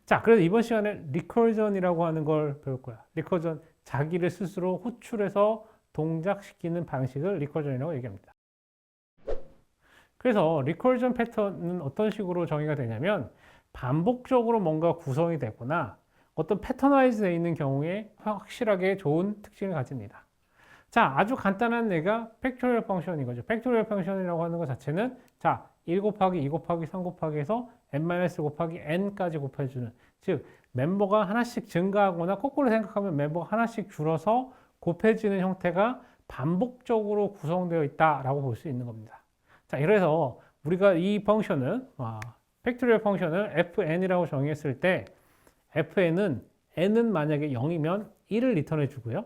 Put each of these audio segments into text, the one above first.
자, 그래서 이번 시간에 리커전이라고 하는 걸 배울 거야. 리커전, 자기를 스스로 호출해서 동작시키는 방식을 리커전이라고 얘기합니다. 그래서 리커전 패턴은 어떤 식으로 정의가 되냐면 반복적으로 뭔가 구성이 되거나 어떤 패터나이즈 되어 있는 경우에 확실하게 좋은 특징을 가집니다. 자, 아주 간단한 예가 팩토리얼 펑션인 거죠. 팩토리얼 펑션이라고 하는 것 자체는 자, 1 곱하기 2 곱하기 3 곱하기 해서 n-1 곱하기 n까지 곱해주는, 즉 멤버가 하나씩 증가하거나 거꾸로 생각하면 멤버가 하나씩 줄어서 곱해지는 형태가 반복적으로 구성되어 있다라고 볼 수 있는 겁니다. 자, 그래서 우리가 이 펑션은 팩토리얼 펑션을 fn이라고 정의했을 때 fn은 n은 만약에 0이면 1을 리턴해 주고요.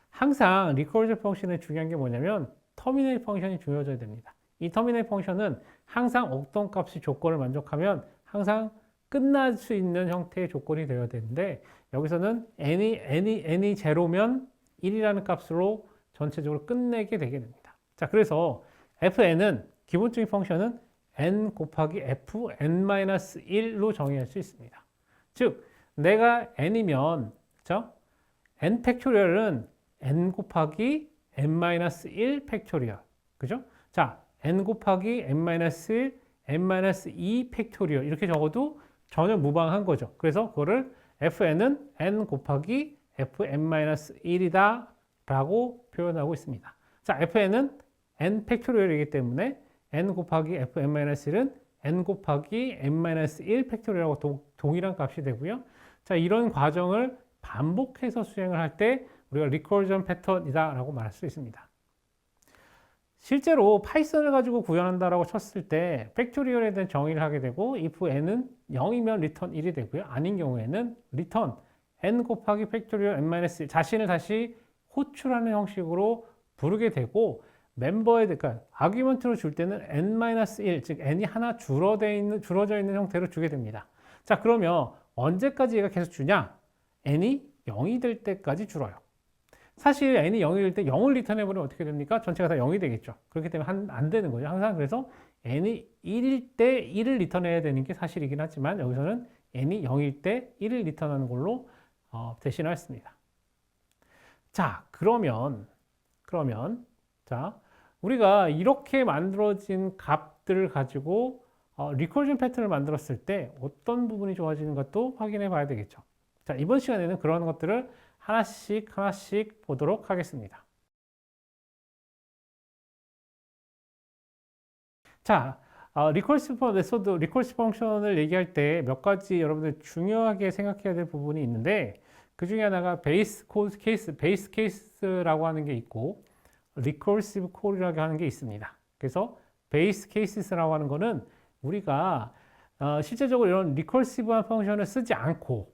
항상 리커전 펑션의 중요한 게 뭐냐면 터미네이트 펑션이 중요해져야 됩니다. 이 터미네이트 펑션은 항상 어떤 값이 조건을 만족하면 항상 끝날 수 있는 형태의 조건이 되어야 되는데 여기서는 n이 제로면 1이라는 값으로 전체적으로 끝내게 되게 됩니다. 자, 그래서 fn은 기본적인 펑션은 n 곱하기 fn-1로 정의할 수 있습니다. 즉 내가 n이면 그렇죠? n 팩토리얼은 n 곱하기 n-1 팩토리얼, 그죠? 자, n 곱하기 n-1, n-2 팩토리얼 이렇게 적어도 전혀 무방한 거죠. 그래서 그거를 fn은 n 곱하기 fn-1이다 라고 표현하고 있습니다. 자, fn은 n 팩토리얼이기 때문에 n 곱하기 fn-1은 n 곱하기 n-1 팩토리얼하고 동일한 값이 되고요. 자, 이런 과정을 반복해서 수행을 할 때 우리가 리커전 패턴이다 라고 말할 수 있습니다. 실제로 파이썬을 가지고 구현한다라고 쳤을 때 팩토리얼에 대한 정의를 하게 되고 if n은 0이면 return 1이 되고요. 아닌 경우에는 return n 곱하기 팩토리얼 n-1 자신을 다시 호출하는 형식으로 부르게 되고 멤버에 그러니까 아규먼트로 줄 때는 n-1 즉 n이 하나 줄어져 있는 형태로 주게 됩니다. 자, 그러면 언제까지 얘가 계속 주냐? n이 0이 될 때까지 줄어요. 사실 n이 0이 될 때 0을 리턴해버리면 어떻게 됩니까? 전체가 다 0이 되겠죠. 그렇기 때문에 안 되는 거죠. 항상 그래서 n이 1일 때 1을 리턴해야 되는 게 사실이긴 하지만 여기서는 n이 0일 때 1을 리턴하는 걸로 대신하였습니다. 자, 그러면 자, 우리가 이렇게 만들어진 값들을 가지고 리커전 패턴을 만들었을 때 어떤 부분이 좋아지는 것도 확인해 봐야 되겠죠. 자, 이번 시간에는 그런 것들을 하나씩 보도록 하겠습니다. 자, 리커시브 메소드, 리커시브 펑션을 얘기할 때 몇 가지 여러분들 중요하게 생각해야 될 부분이 있는데 그 중에 하나가 베이스 케이스라고 하는 게 있고 리커시브 콜이라고 하는 게 있습니다. 그래서 베이스 케이스라고 하는 거는 우리가 실제적으로 이런 리커시브한 펑션을 쓰지 않고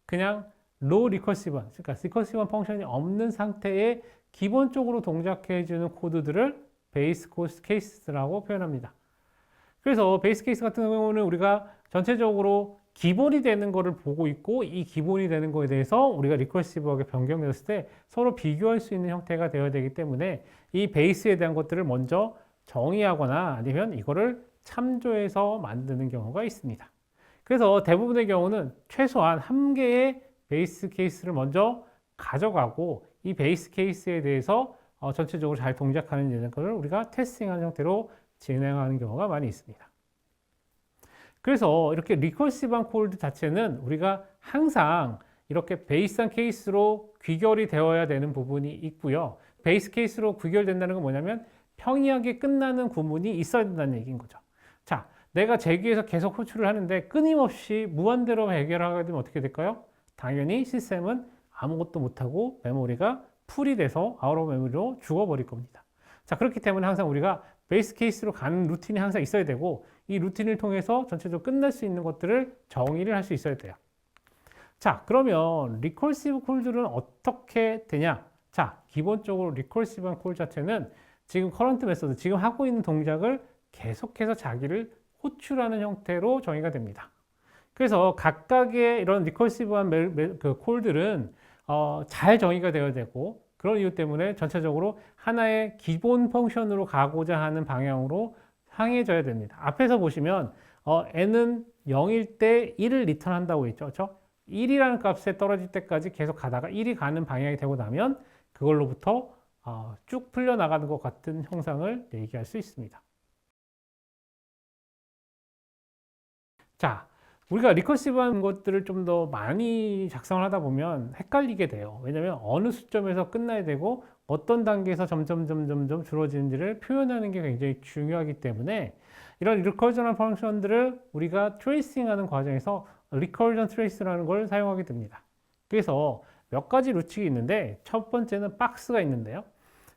그냥 로우 리커시브한, 그러니까 리커시브한 펑션이 없는 상태에 기본적으로 동작해주는 코드들을 베이스 케이스라고 표현합니다. 그래서 베이스 케이스 같은 경우는 우리가 전체적으로 기본이 되는 것을 보고 있고 이 기본이 되는 것에 대해서 우리가 리커시브하게 변경되었을 때 서로 비교할 수 있는 형태가 되어야 되기 때문에 이 베이스에 대한 것들을 먼저 정의하거나 아니면 이거를 참조해서 만드는 경우가 있습니다. 그래서 대부분의 경우는 최소한 한 개의 베이스 케이스를 먼저 가져가고 이 베이스 케이스에 대해서 전체적으로 잘 동작하는 것을 우리가 테스팅하는 형태로 진행하는 경우가 많이 있습니다. 그래서 이렇게 리커시브한 코드 자체는 우리가 항상 이렇게 베이스한 케이스로 귀결이 되어야 되는 부분이 있고요. 베이스 케이스로 귀결된다는 건 뭐냐면 평이하게 끝나는 구문이 있어야 된다는 얘기인 거죠. 자, 내가 제기에서 계속 호출을 하는데 끊임없이 무한대로 해결하게 되면 어떻게 될까요? 당연히 시스템은 아무것도 못하고 메모리가 풀이 돼서 아웃 오브 메모리로 죽어버릴 겁니다. 자, 그렇기 때문에 항상 우리가 베이스 케이스로 가는 루틴이 항상 있어야 되고 이 루틴을 통해서 전체적으로 끝낼 수 있는 것들을 정의를 할 수 있어야 돼요. 자, 그러면 리커시브 콜들은 어떻게 되냐? 자, 기본적으로 리커시브한 콜 자체는 지금 커런트 메소드, 지금 하고 있는 동작을 계속해서 자기를 호출하는 형태로 정의가 됩니다. 그래서 각각의 이런 리커시브한 콜들은 잘 정의가 되어야 되고 그런 이유 때문에 전체적으로 하나의 기본 펑션으로 가고자 하는 방향으로 향해져야 됩니다. 앞에서 보시면 n은 0일 때 1을 리턴한다고 했죠. 그렇죠? 1이라는 값에 떨어질 때까지 계속 가다가 1이 가는 방향이 되고 나면 그걸로부터 쭉 풀려나가는 것 같은 형상을 얘기할 수 있습니다. 자, 우리가 리커시브한 것들을 좀 더 많이 작성을 하다 보면 헷갈리게 돼요. 왜냐하면 어느 시점에서 끝나야 되고 어떤 단계에서 점점 줄어지는지를 표현하는 게 굉장히 중요하기 때문에 이런 리커전한 펑션들을 우리가 트레이싱하는 과정에서 리커전 트레이스라는 걸 사용하게 됩니다. 그래서 몇 가지 루칙이 있는데 첫 번째는 박스가 있는데요.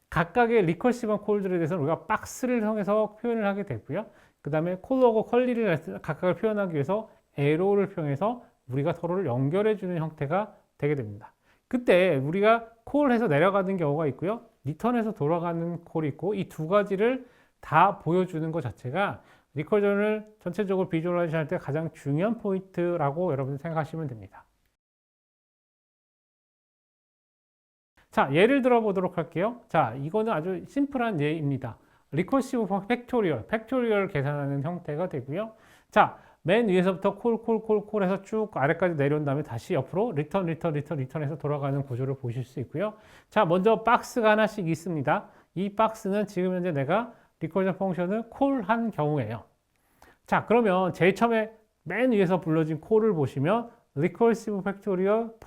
각각의 리커시브한 콜들에 대해서는 우리가 박스를 통해서 표현을 하게 되고요. 그 다음에 콜하고 컬리를 각각을 표현하기 위해서 에로를 표현해서 우리가 서로를 연결해주는 형태가 되게 됩니다. 그때 우리가 콜해서 내려가는 경우가 있고요. 리턴해서 돌아가는 콜이 있고 이 두 가지를 다 보여주는 것 자체가 리커전을 전체적으로 비주얼라이즈 할 때 가장 중요한 포인트라고 여러분 생각하시면 됩니다. 자, 예를 들어 보도록 할게요. 자, 이거는 아주 심플한 예입니다. 리커시브 팩토리얼 계산하는 형태가 되고요. 자, 맨 위에서부터 콜 해서 쭉 아래까지 내려온 다음에 다시 옆으로 리턴해서 돌아가는 구조를 보실 수 있고요. 자, 먼저 박스가 하나씩 있습니다. 이 박스는 지금 현재 내가 리커전 펑션을 콜한 경우예요. 자, 그러면 제일 처음에 맨 위에서 불러진 콜을 보시면 리커시브 팩토리얼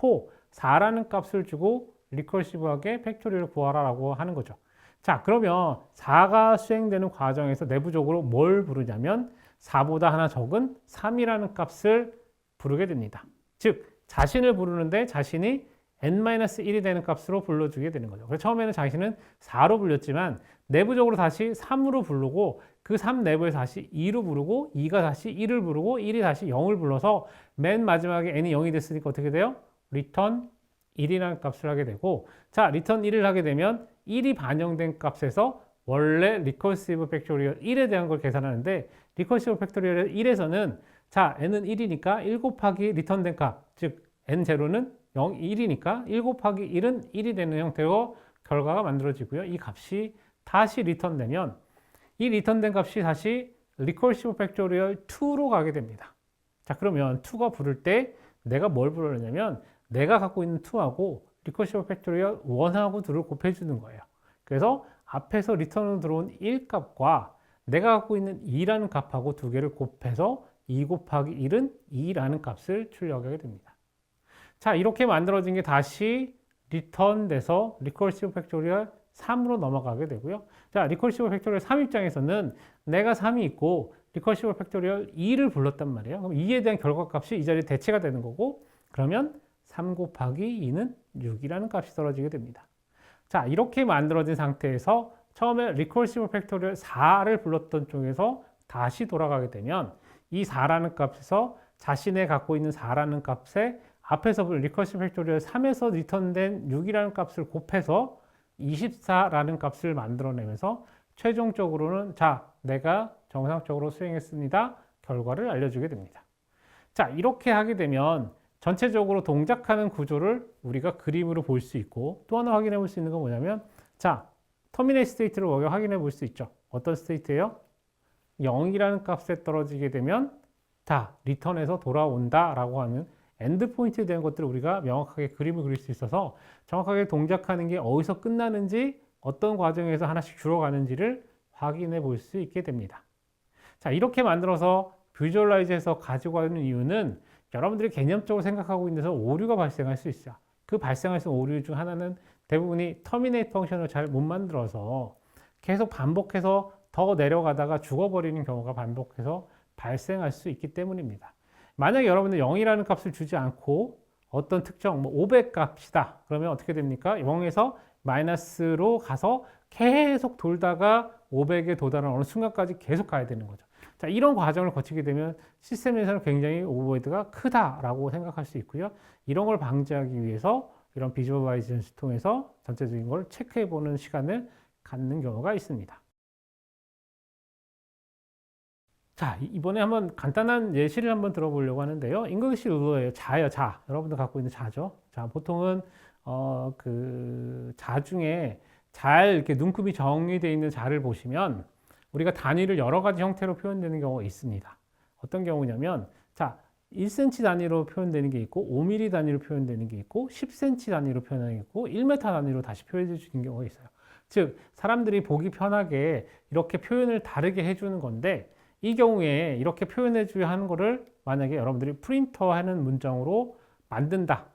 4라는 값을 주고 리커시브하게 팩토리얼을 구하라라고 하는 거죠. 자, 그러면 4가 수행되는 과정에서 내부적으로 뭘 부르냐면 4보다 하나 적은 3이라는 값을 부르게 됩니다. 즉, 자신을 부르는데 자신이 n-1이 되는 값으로 불러주게 되는 거죠. 그래서 처음에는 자신은 4로 불렸지만 내부적으로 다시 3으로 부르고 그 3 내부에서 다시 2로 부르고 2가 다시 1을 부르고 1이 다시 0을 불러서 맨 마지막에 n이 0이 됐으니까 어떻게 돼요? return 1이라는 값을 하게 되고, 자, return 1을 하게 되면 1이 반영된 값에서 원래 리커시브 팩토리얼 1에 대한 걸 계산하는데 리커시브 팩토리얼 1에서는 자, n은 1이니까 1 곱하기 리턴된 값, 즉 n0는 1이니까 1 곱하기 1은 1이 되는 형태로 결과가 만들어지고요. 이 값이 다시 리턴되면 이 리턴된 값이 다시 리커시브 팩토리얼 2로 가게 됩니다. 자, 그러면 2가 부를 때 내가 뭘 부르냐면 내가 갖고 있는 2하고 리커시브 팩토리얼 1하고 2를 곱해주는 거예요. 그래서 앞에서 리턴으로 들어온 1 값과 내가 갖고 있는 2라는 값하고 두 개를 곱해서 2 곱하기 1은 2라는 값을 출력하게 됩니다. 자, 이렇게 만들어진 게 다시 리턴돼서 리커시브 팩토리얼 3으로 넘어가게 되고요. 자, 리커시브 팩토리얼 3 입장에서는 내가 3이 있고 리커시브 팩토리얼 2를 불렀단 말이에요. 그럼 2에 대한 결과값이 이 자리에 대체가 되는 거고, 그러면 3 곱하기 2는 6이라는 값이 떨어지게 됩니다. 자, 이렇게 만들어진 상태에서 처음에 리커시브 팩토리얼 4를 불렀던 쪽에서 다시 돌아가게 되면 이 4라는 값에서 자신의 갖고 있는 4라는 값에 앞에서 리커시브 팩토리얼 3에서 리턴된 6이라는 값을 곱해서 24라는 값을 만들어내면서 최종적으로는 자, 내가 정상적으로 수행했습니다. 결과를 알려주게 됩니다. 자, 이렇게 하게 되면 전체적으로 동작하는 구조를 우리가 그림으로 볼 수 있고, 또 하나 확인해 볼 수 있는 건 뭐냐면, 자, 터미네이트 스테이트를 우리가 확인해 볼 수 있죠. 어떤 스테이트예요? 0이라는 값에 떨어지게 되면 자, 리턴해서 돌아온다라고 하는 엔드 포인트에 대한 것들을 우리가 명확하게 그림을 그릴 수 있어서 정확하게 동작하는 게 어디서 끝나는지 어떤 과정에서 하나씩 줄어가는지를 확인해 볼 수 있게 됩니다. 자, 이렇게 만들어서 비주얼라이즈해서 가지고 가는 이유는 여러분들이 개념적으로 생각하고 있는 데서 오류가 발생할 수 있어요. 그 발생할 수 있는 오류 중 하나는 대부분이 터미네이트 펑션을 잘 못 만들어서 계속 반복해서 더 내려가다가 죽어버리는 경우가 반복해서 발생할 수 있기 때문입니다. 만약에 여러분들 0이라는 값을 주지 않고 어떤 특정 500 값이다. 그러면 어떻게 됩니까? 0에서 마이너스로 가서 계속 돌다가 500에 도달하는 어느 순간까지 계속 가야 되는 거죠. 자, 이런 과정을 거치게 되면 시스템에서는 굉장히 오버헤드가 크다라고 생각할 수 있고요. 이런 걸 방지하기 위해서 이런 비주얼라이제이션을 통해서 전체적인 걸 체크해 보는 시간을 갖는 경우가 있습니다. 자, 이번에 한번 간단한 예시를 한번 들어보려고 하는데요. 잉글리시 룰러예요. 자예요, 자. 여러분들 갖고 있는 자죠. 자, 보통은 그 자 중에 잘 이렇게 눈금이 정리되어 있는 자를 보시면 우리가 단위를 여러 가지 형태로 표현되는 경우가 있습니다. 어떤 경우냐면, 자, 1cm 단위로 표현되는 게 있고 5mm 단위로 표현되는 게 있고 10cm 단위로 표현하는 게 있고 1m 단위로 다시 표현해 주는 경우가 있어요. 즉 사람들이 보기 편하게 이렇게 표현을 다르게 해주는 건데 이 경우에 이렇게 표현해 줘야 하는 거를 만약에 여러분들이 프린터하는 문장으로 만든다.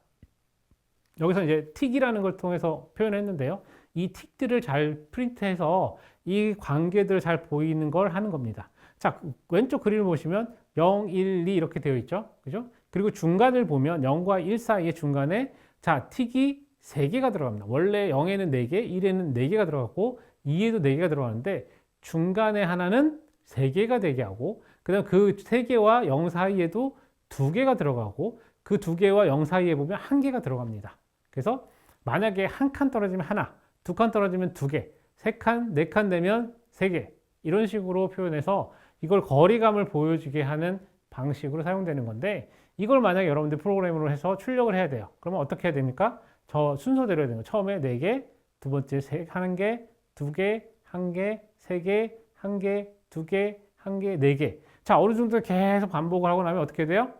여기서 이제 틱이라는 걸 통해서 표현했는데요. 이 틱들을 잘 프린트해서 이 관계들을 잘 보이는 걸 하는 겁니다. 자, 왼쪽 그림을 보시면 0, 1, 2 이렇게 되어 있죠. 그죠? 그리고 중간을 보면 0과 1 사이의 중간에 자, 틱이 3개가 들어갑니다. 원래 0에는 4개, 1에는 4개가 들어갔고 2에도 4개가 들어가는데 중간에 하나는 3개가 되게 하고 그다음 그 3개와 0 사이에도 2개가 들어가고 그 2개와 0 사이에 보면 1개가 들어갑니다. 그래서 만약에 한 칸 떨어지면 하나, 2칸 떨어지면 2개, 3칸, 4칸 되면 3개 이런 식으로 표현해서 이걸 거리감을 보여주게 하는 방식으로 사용되는 건데 이걸 만약에 여러분들 프로그램으로 해서 출력을 해야 돼요. 그러면 어떻게 해야 됩니까? 저 순서대로 해야 되는 거예요. 처음에 4개, 두 번째 1개, 2개, 1개, 3개, 1개, 2개, 1개, 4개. 자, 어느 정도 계속 반복을 하고 나면 어떻게 돼요?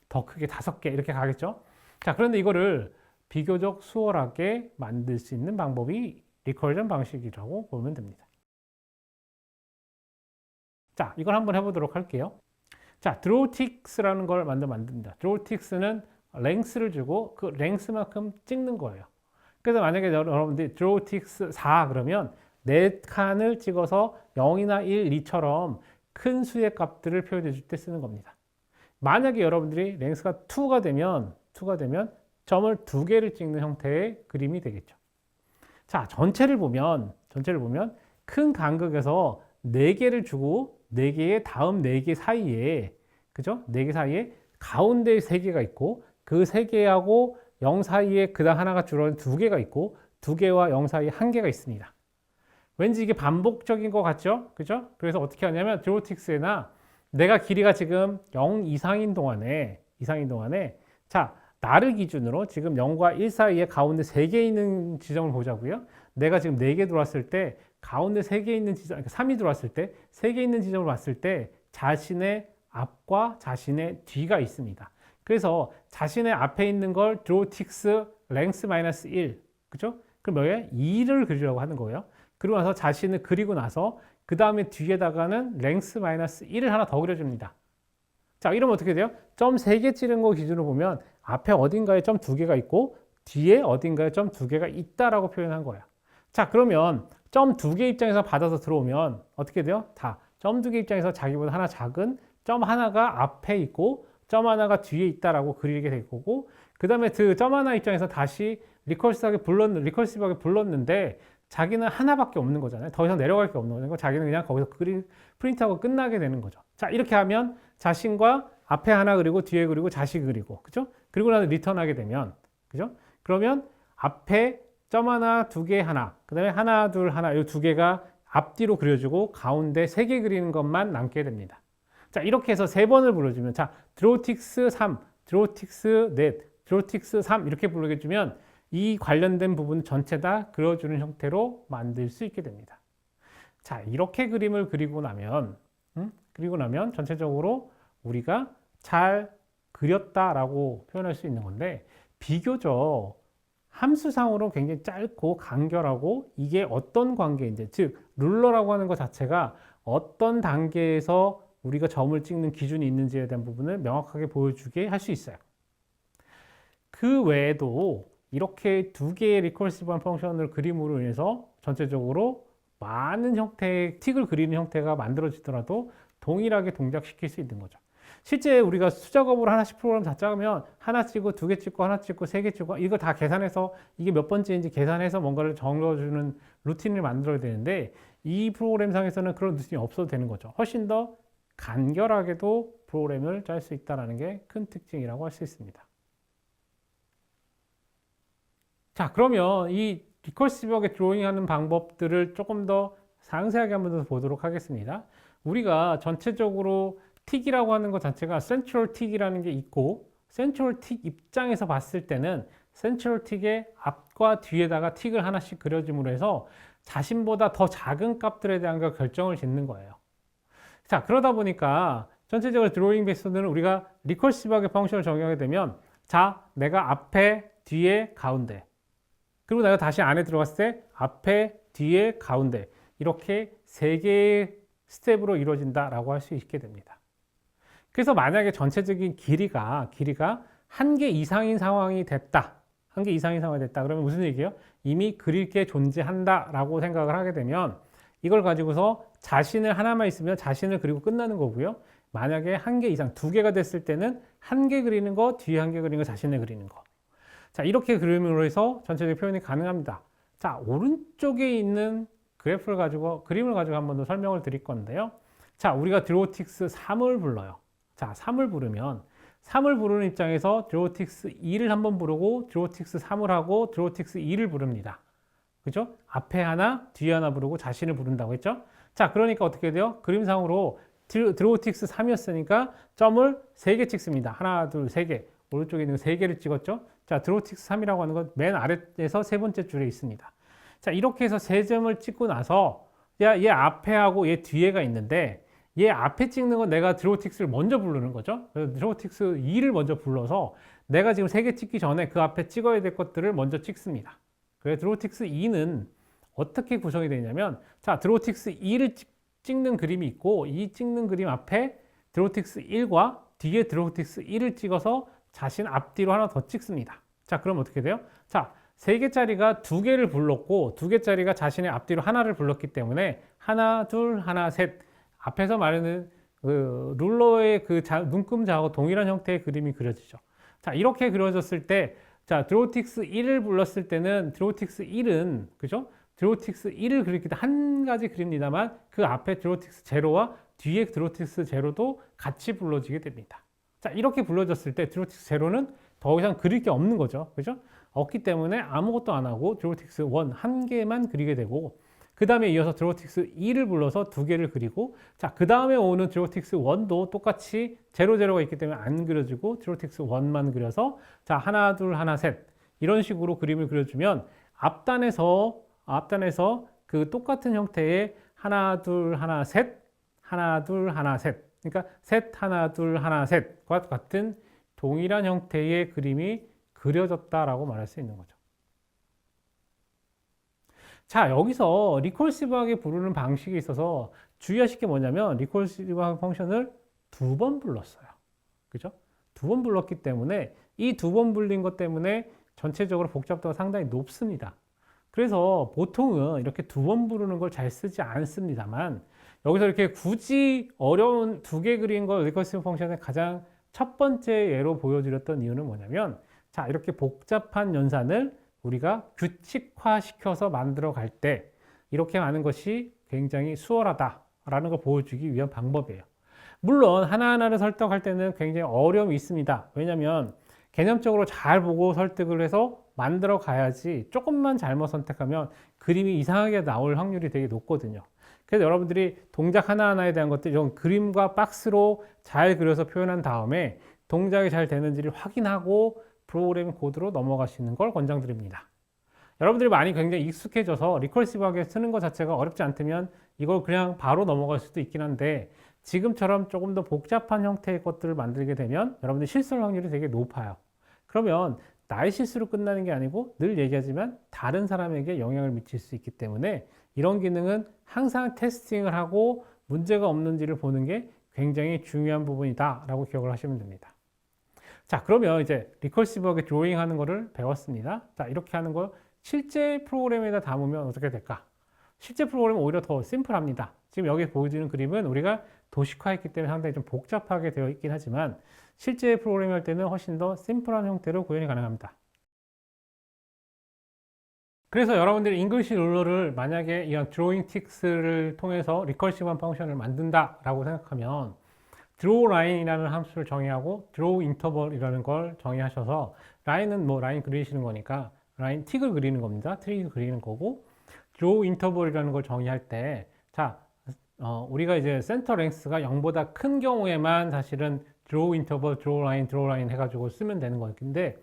더 크게 5개 이렇게 가겠죠. 자, 그런데 이거를 비교적 수월하게 만들 수 있는 방법이 리커전 방식이라고 보면 됩니다. 자, 이걸 한번 해보도록 할게요. 자, 드로우틱스라는 걸 만듭니다. 드로우틱스는 랭스를 주고 그 랭스만큼 찍는 거예요. 그래서 만약에 여러분들이 드로우틱스 4 그러면 4칸을 찍어서 0이나 1, 2처럼 큰 수의 값들을 표현해 줄 때 쓰는 겁니다. 만약에 여러분들이 랭스가 2가 되면 점을 2개를 찍는 형태의 그림이 되겠죠. 자, 전체를 보면 큰 간극에서 4개를 주고 4개의 다음 4개 사이에 그죠? 4개 사이에 가운데 3개가 있고 그 3개하고 0 사이에 그다음 하나가 줄어든 2개가 있고 2개와 0 사이에 1개가 있습니다. 왠지 이게 반복적인 것 같죠? 그죠? 그래서 어떻게 하냐면 드로우틱스에나 내가 길이가 지금 0 이상인 동안에 자, 나를 기준으로 지금 0과 1 사이에 가운데 3개 있는 지점을 보자고요. 내가 지금 4개 들어왔을 때 가운데 3개 있는 지점, 그러니까 3이 들어왔을 때 3개 있는 지점을 봤을 때 자신의 앞과 자신의 뒤가 있습니다. 그래서 자신의 앞에 있는 걸 드로우틱스 랭스 마이너스 1, 그죠? 그럼 뭐예요? 2를 그리려고 하는 거예요. 그리고 나서 자신을 그리고 나서 그 다음에 뒤에다가는 랭스 마이너스 1을 하나 더 그려줍니다. 자, 이러면 어떻게 돼요? 점 3개 찌른 거 기준으로 보면 앞에 어딘가에 점 2개가 있고 뒤에 어딘가에 점 2개가 있다라고 표현한 거예요. 자, 그러면 점 2개 입장에서 받아서 들어오면 어떻게 돼요? 다 점 2개 입장에서 자기보다 하나 작은 점 하나가 앞에 있고 점 하나가 뒤에 있다라고 그리게 될 거고 그 다음에 그 점 하나 입장에서 다시 리커시브하게 불렀는데 자기는 하나밖에 없는 거잖아요. 더 이상 내려갈 게 없는 거죠. 자기는 그냥 거기서 프린트하고 끝나게 되는 거죠. 자, 이렇게 하면 자신과 앞에 하나 그리고 뒤에 그리고 자식 그리고 그죠? 그리고 나서 리턴하게 되면 그죠? 그러면 앞에 점 하나, 2개 하나, 그 다음에 하나, 둘, 하나 이 2개가 앞뒤로 그려주고 가운데 3개 그리는 것만 남게 됩니다. 자, 이렇게 해서 3번을 불러주면 자, 드로우틱스 3, 드로우틱스 넷, 드로우틱스 3 이렇게 불러주면 이 관련된 부분 전체 다 그려주는 형태로 만들 수 있게 됩니다. 자, 이렇게 그림을 그리고 나면 전체적으로 우리가 잘 그렸다라고 표현할 수 있는 건데 비교적 함수상으로 굉장히 짧고 간결하고 이게 어떤 관계인지 즉 룰러라고 하는 것 자체가 어떤 단계에서 우리가 점을 찍는 기준이 있는지에 대한 부분을 명확하게 보여주게 할 수 있어요. 그 외에도 이렇게 2개의 리커시브한 펑션을 그림으로 인해서 전체적으로 많은 형태의 틱을 그리는 형태가 만들어지더라도 동일하게 동작시킬 수 있는 거죠. 실제 우리가 수작업으로 하나씩 프로그램 다 짜면 하나 찍고 2개 찍고 하나 찍고 3개 찍고 이거 다 계산해서 이게 몇 번째인지 계산해서 뭔가를 적어주는 루틴을 만들어야 되는데 이 프로그램상에서는 그런 루틴이 없어도 되는 거죠. 훨씬 더 간결하게도 프로그램을 짤 수 있다는 게 큰 특징이라고 할 수 있습니다. 자, 그러면 이 리커시브하게 드로잉하는 방법들을 조금 더 상세하게 한번 더 보도록 하겠습니다. 우리가 전체적으로 틱이라고 하는 것 자체가 센트럴 틱이라는 게 있고 센트럴 틱 입장에서 봤을 때는 센트럴 틱의 앞과 뒤에다가 틱을 하나씩 그려줌으로 해서 자신보다 더 작은 값들에 대한 걸 결정을 짓는 거예요. 자, 그러다 보니까 전체적으로 드로잉 메소드는 우리가 리커시브하게 펑션을 적용하게 되면 자, 내가 앞에, 뒤에, 가운데 그리고 내가 다시 안에 들어갔을 때 앞에, 뒤에, 가운데 이렇게 세 개의 스텝으로 이루어진다라고 할 수 있게 됩니다. 그래서 만약에 전체적인 길이가 한 개 이상인 상황이 됐다. 한 개 이상인 상황이 됐다. 그러면 무슨 얘기예요? 이미 그릴 게 존재한다라고 생각을 하게 되면 이걸 가지고서 자신을 하나만 있으면 자신을 그리고 끝나는 거고요. 만약에 한 개 이상, 두 개가 됐을 때는 한 개 그리는 거, 뒤에 한 개 그리는 거, 자신을 그리는 거. 자, 이렇게 그림으로 해서 전체적인 표현이 가능합니다. 자, 오른쪽에 있는 그래프를 가지고, 그림을 가지고 한 번 더 설명을 드릴 건데요. 자, 우리가 드로우틱스 3을 불러요. 자, 3을 부르면, 3을 부르는 입장에서 드로우틱스 2를 한번 부르고, 드로우틱스 3을 하고, 드로우틱스 2를 부릅니다. 그죠? 앞에 하나, 뒤에 하나 부르고 자신을 부른다고 했죠? 자, 그러니까 어떻게 돼요? 그림상으로 드로우틱스 3이었으니까 점을 3개 찍습니다. 하나, 둘, 3개. 오른쪽에 있는 3개를 찍었죠? 자, 드로우틱스 3이라고 하는 건 맨 아래에서 세 번째 줄에 있습니다. 자, 이렇게 해서 3점을 찍고 나서 얘 앞에 하고 얘 뒤에가 있는데 얘 앞에 찍는 건 내가 드로우틱스를 먼저 부르는 거죠. 그래서 드로우틱스 2를 먼저 불러서 내가 지금 3개 찍기 전에 그 앞에 찍어야 될 것들을 먼저 찍습니다. 그래서 드로우틱스 2는 어떻게 구성이 되냐면 자, 드로우틱스 2를 찍는 그림이 있고 이 찍는 그림 앞에 드로우틱스 1과 뒤에 드로우틱스 1을 찍어서 자신 앞뒤로 하나 더 찍습니다. 자, 그럼 어떻게 돼요? 자, 3개짜리가 2개를 불렀고 2개짜리가 자신의 앞뒤로 하나를 불렀기 때문에 하나, 둘, 하나, 셋 앞에서 말하는 그 룰러의 그 눈금자하고 동일한 형태의 그림이 그려지죠. 자, 이렇게 그려졌을 때 자, 드로우틱스 1을 불렀을 때는 드로우틱스 1은 그죠? 드로우틱스 1을 그릴 때 한 가지 그립니다만 그 앞에 드로우틱스 제로와 뒤에 드로우틱스 제로도 같이 불러지게 됩니다. 자, 이렇게 불러졌을 때 드로우틱스 제로는 더 이상 그릴 게 없는 거죠. 그죠? 없기 때문에 아무것도 안 하고 드로우틱스 1 한 개만 그리게 되고 그 다음에 이어서 드로우틱스 2를 불러서 2개를 그리고 자, 그 다음에 오는 드로우틱스 1도 똑같이 제로가 있기 때문에 안 그려지고 드로우틱스 1만 그려서 자, 하나, 둘, 하나, 셋 이런 식으로 그림을 그려주면 앞단에서 그 똑같은 형태의 하나, 둘, 하나, 셋 하나, 둘, 하나, 셋 그러니까 셋, 하나, 둘, 하나, 셋과 같은 동일한 형태의 그림이 그려졌다라고 말할 수 있는 거죠. 자, 여기서 리콜시브하게 부르는 방식이 있어서 주의하실 게 뭐냐면 리콜시브한 펑션을 2번 불렀어요. 그죠? 2번 불렀기 때문에 이 2번 불린 것 때문에 전체적으로 복잡도가 상당히 높습니다. 그래서 보통은 이렇게 2번 부르는 걸 잘 쓰지 않습니다만 여기서 이렇게 굳이 어려운 2개 그린 걸 리커시브 펑션의 가장 첫 번째 예로 보여드렸던 이유는 뭐냐면 자, 이렇게 복잡한 연산을 우리가 규칙화시켜서 만들어 갈 때 이렇게 하는 것이 굉장히 수월하다라는 걸 보여주기 위한 방법이에요. 물론 하나하나를 설득할 때는 굉장히 어려움이 있습니다. 왜냐하면 개념적으로 잘 보고 설득을 해서 만들어 가야지 조금만 잘못 선택하면 그림이 이상하게 나올 확률이 되게 높거든요. 그래서 여러분들이 동작 하나하나에 대한 것들 이런 그림과 박스로 잘 그려서 표현한 다음에 동작이 잘 되는지를 확인하고 프로그램 코드로 넘어가시는 걸 권장드립니다. 여러분들이 많이 굉장히 익숙해져서 리커시브하게 쓰는 것 자체가 어렵지 않다면 이걸 그냥 바로 넘어갈 수도 있긴 한데 지금처럼 조금 더 복잡한 형태의 것들을 만들게 되면 여러분들 실수할 확률이 되게 높아요. 그러면 나의 실수로 끝나는 게 아니고 늘 얘기하지만 다른 사람에게 영향을 미칠 수 있기 때문에 이런 기능은 항상 테스팅을 하고 문제가 없는지를 보는 게 굉장히 중요한 부분이다 라고 기억을 하시면 됩니다. 자, 그러면 이제 리커시브하게 드로잉 하는 거를 배웠습니다. 자, 이렇게 하는 거 실제 프로그램에다 담으면 어떻게 될까? 실제 프로그램은 오히려 더 심플합니다. 지금 여기 보여주는 그림은 우리가 도식화했기 때문에 상당히 좀 복잡하게 되어 있긴 하지만 실제 프로그램 할 때는 훨씬 더 심플한 형태로 구현이 가능합니다. 그래서 여러분들이 잉글리시 룰러를 만약에 이런 드로잉 틱스를 통해서 리커시브한 펑션을 만든다라고 생각하면 드로우 라인이라는 함수를 정의하고 드로우 인터벌이라는 걸 정의하셔서 라인은 뭐 라인 그리시는 거니까 라인 틱을 그리는 겁니다. 트릭을 그리는 거고 드로우 인터벌이라는 걸 정의할 때 자, 우리가 이제 센터 랭스가 0보다 큰 경우에만 사실은 드로우 인터벌, 드로우 라인 해가지고 쓰면 되는 건데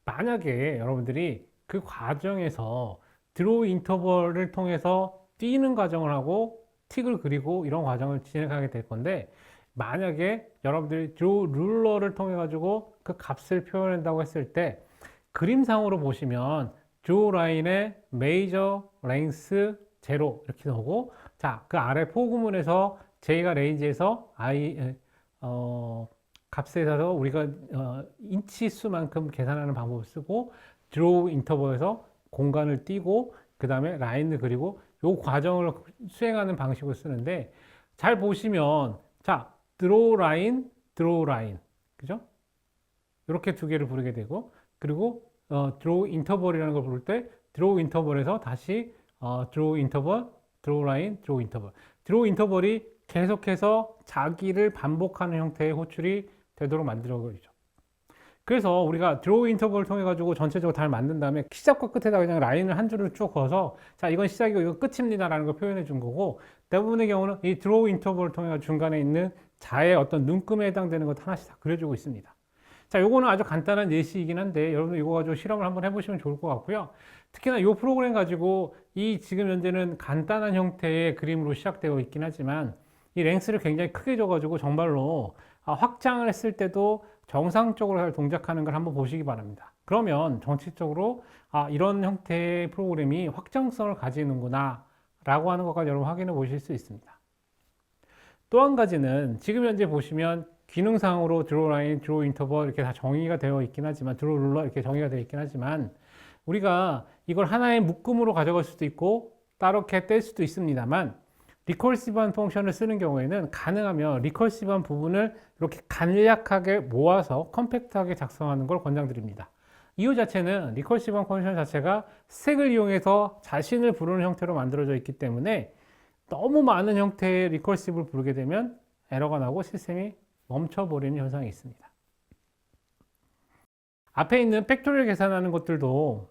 만약에 여러분들이 그 과정에서 드로우 인터벌을 통해서 뛰는 과정을 하고 틱을 그리고 이런 과정을 진행하게 될 건데 만약에 여러분들이 드로우 룰러를 통해 가지고 그 값을 표현한다고 했을 때 그림상으로 보시면 드로우 라인에 메이저 랭스 제로 이렇게 나오고, 자, 그 아래 포구문에서 J가 레인지에서 값에 있어서 우리가 인치 수만큼 계산하는 방법을 쓰고, 드로우 인터벌에서 공간을 띄고 그 다음에 라인을 그리고 요 과정을 수행하는 방식을 쓰는데, 잘 보시면 자, 드로우 라인, 그죠? 이렇게 두 개를 부르게 되고, 그리고 드로우 인터벌이라는 걸 부를 때 드로우 인터벌에서 다시 드로우 인터벌, 드로우 라인, 드로우 인터벌. 드로우 인터벌이 계속해서 자기를 반복하는 형태의 호출이 되도록 만들어버리죠. 그래서 우리가 드로우 인터벌을 통해 가지고 전체적으로 잘 만든 다음에 시작과 끝에다 그냥 라인을 한 줄을 쭉 그어서 자, 이건 시작이고 이건 끝입니다 라는 걸 표현해 준 거고, 대부분의 경우는 이 드로우 인터벌을 통해 가지고 중간에 있는 자의 어떤 눈금에 해당되는 것 하나씩 다 그려주고 있습니다. 자, 요거는 아주 간단한 예시이긴 한데 여러분 이거 가지고 실험을 한번 해보시면 좋을 것 같고요. 특히나 이 프로그램 가지고 이 지금 현재는 간단한 형태의 그림으로 시작되어 있긴 하지만 이 랭스를 굉장히 크게 줘가지고 정말로 확장을 했을 때도 정상적으로 잘 동작하는 걸 한번 보시기 바랍니다. 그러면 정치적으로 이런 형태의 프로그램이 확장성을 가지는구나 라고 하는 것까지 여러분 확인해 보실 수 있습니다. 또 한 가지는 지금 현재 보시면 기능상으로 드로우 라인, 드로우 인터벌 이렇게 다 정의가 되어 있긴 하지만, 드로우 룰러 이렇게 정의가 되어 있긴 하지만, 우리가 이걸 하나의 묶음으로 가져갈 수도 있고 따로게 뗄 수도 있습니다만, 리커시브한 펑션을 쓰는 경우에는 가능하면 리커시브한 부분을 이렇게 간략하게 모아서 컴팩트하게 작성하는 걸 권장드립니다. 이유 자체는 리커시브한 펑션 자체가 스택을 이용해서 자신을 부르는 형태로 만들어져 있기 때문에 너무 많은 형태의 리커시브를 부르게 되면 에러가 나고 시스템이 멈춰버리는 현상이 있습니다. 앞에 있는 팩토리얼 계산하는 것들도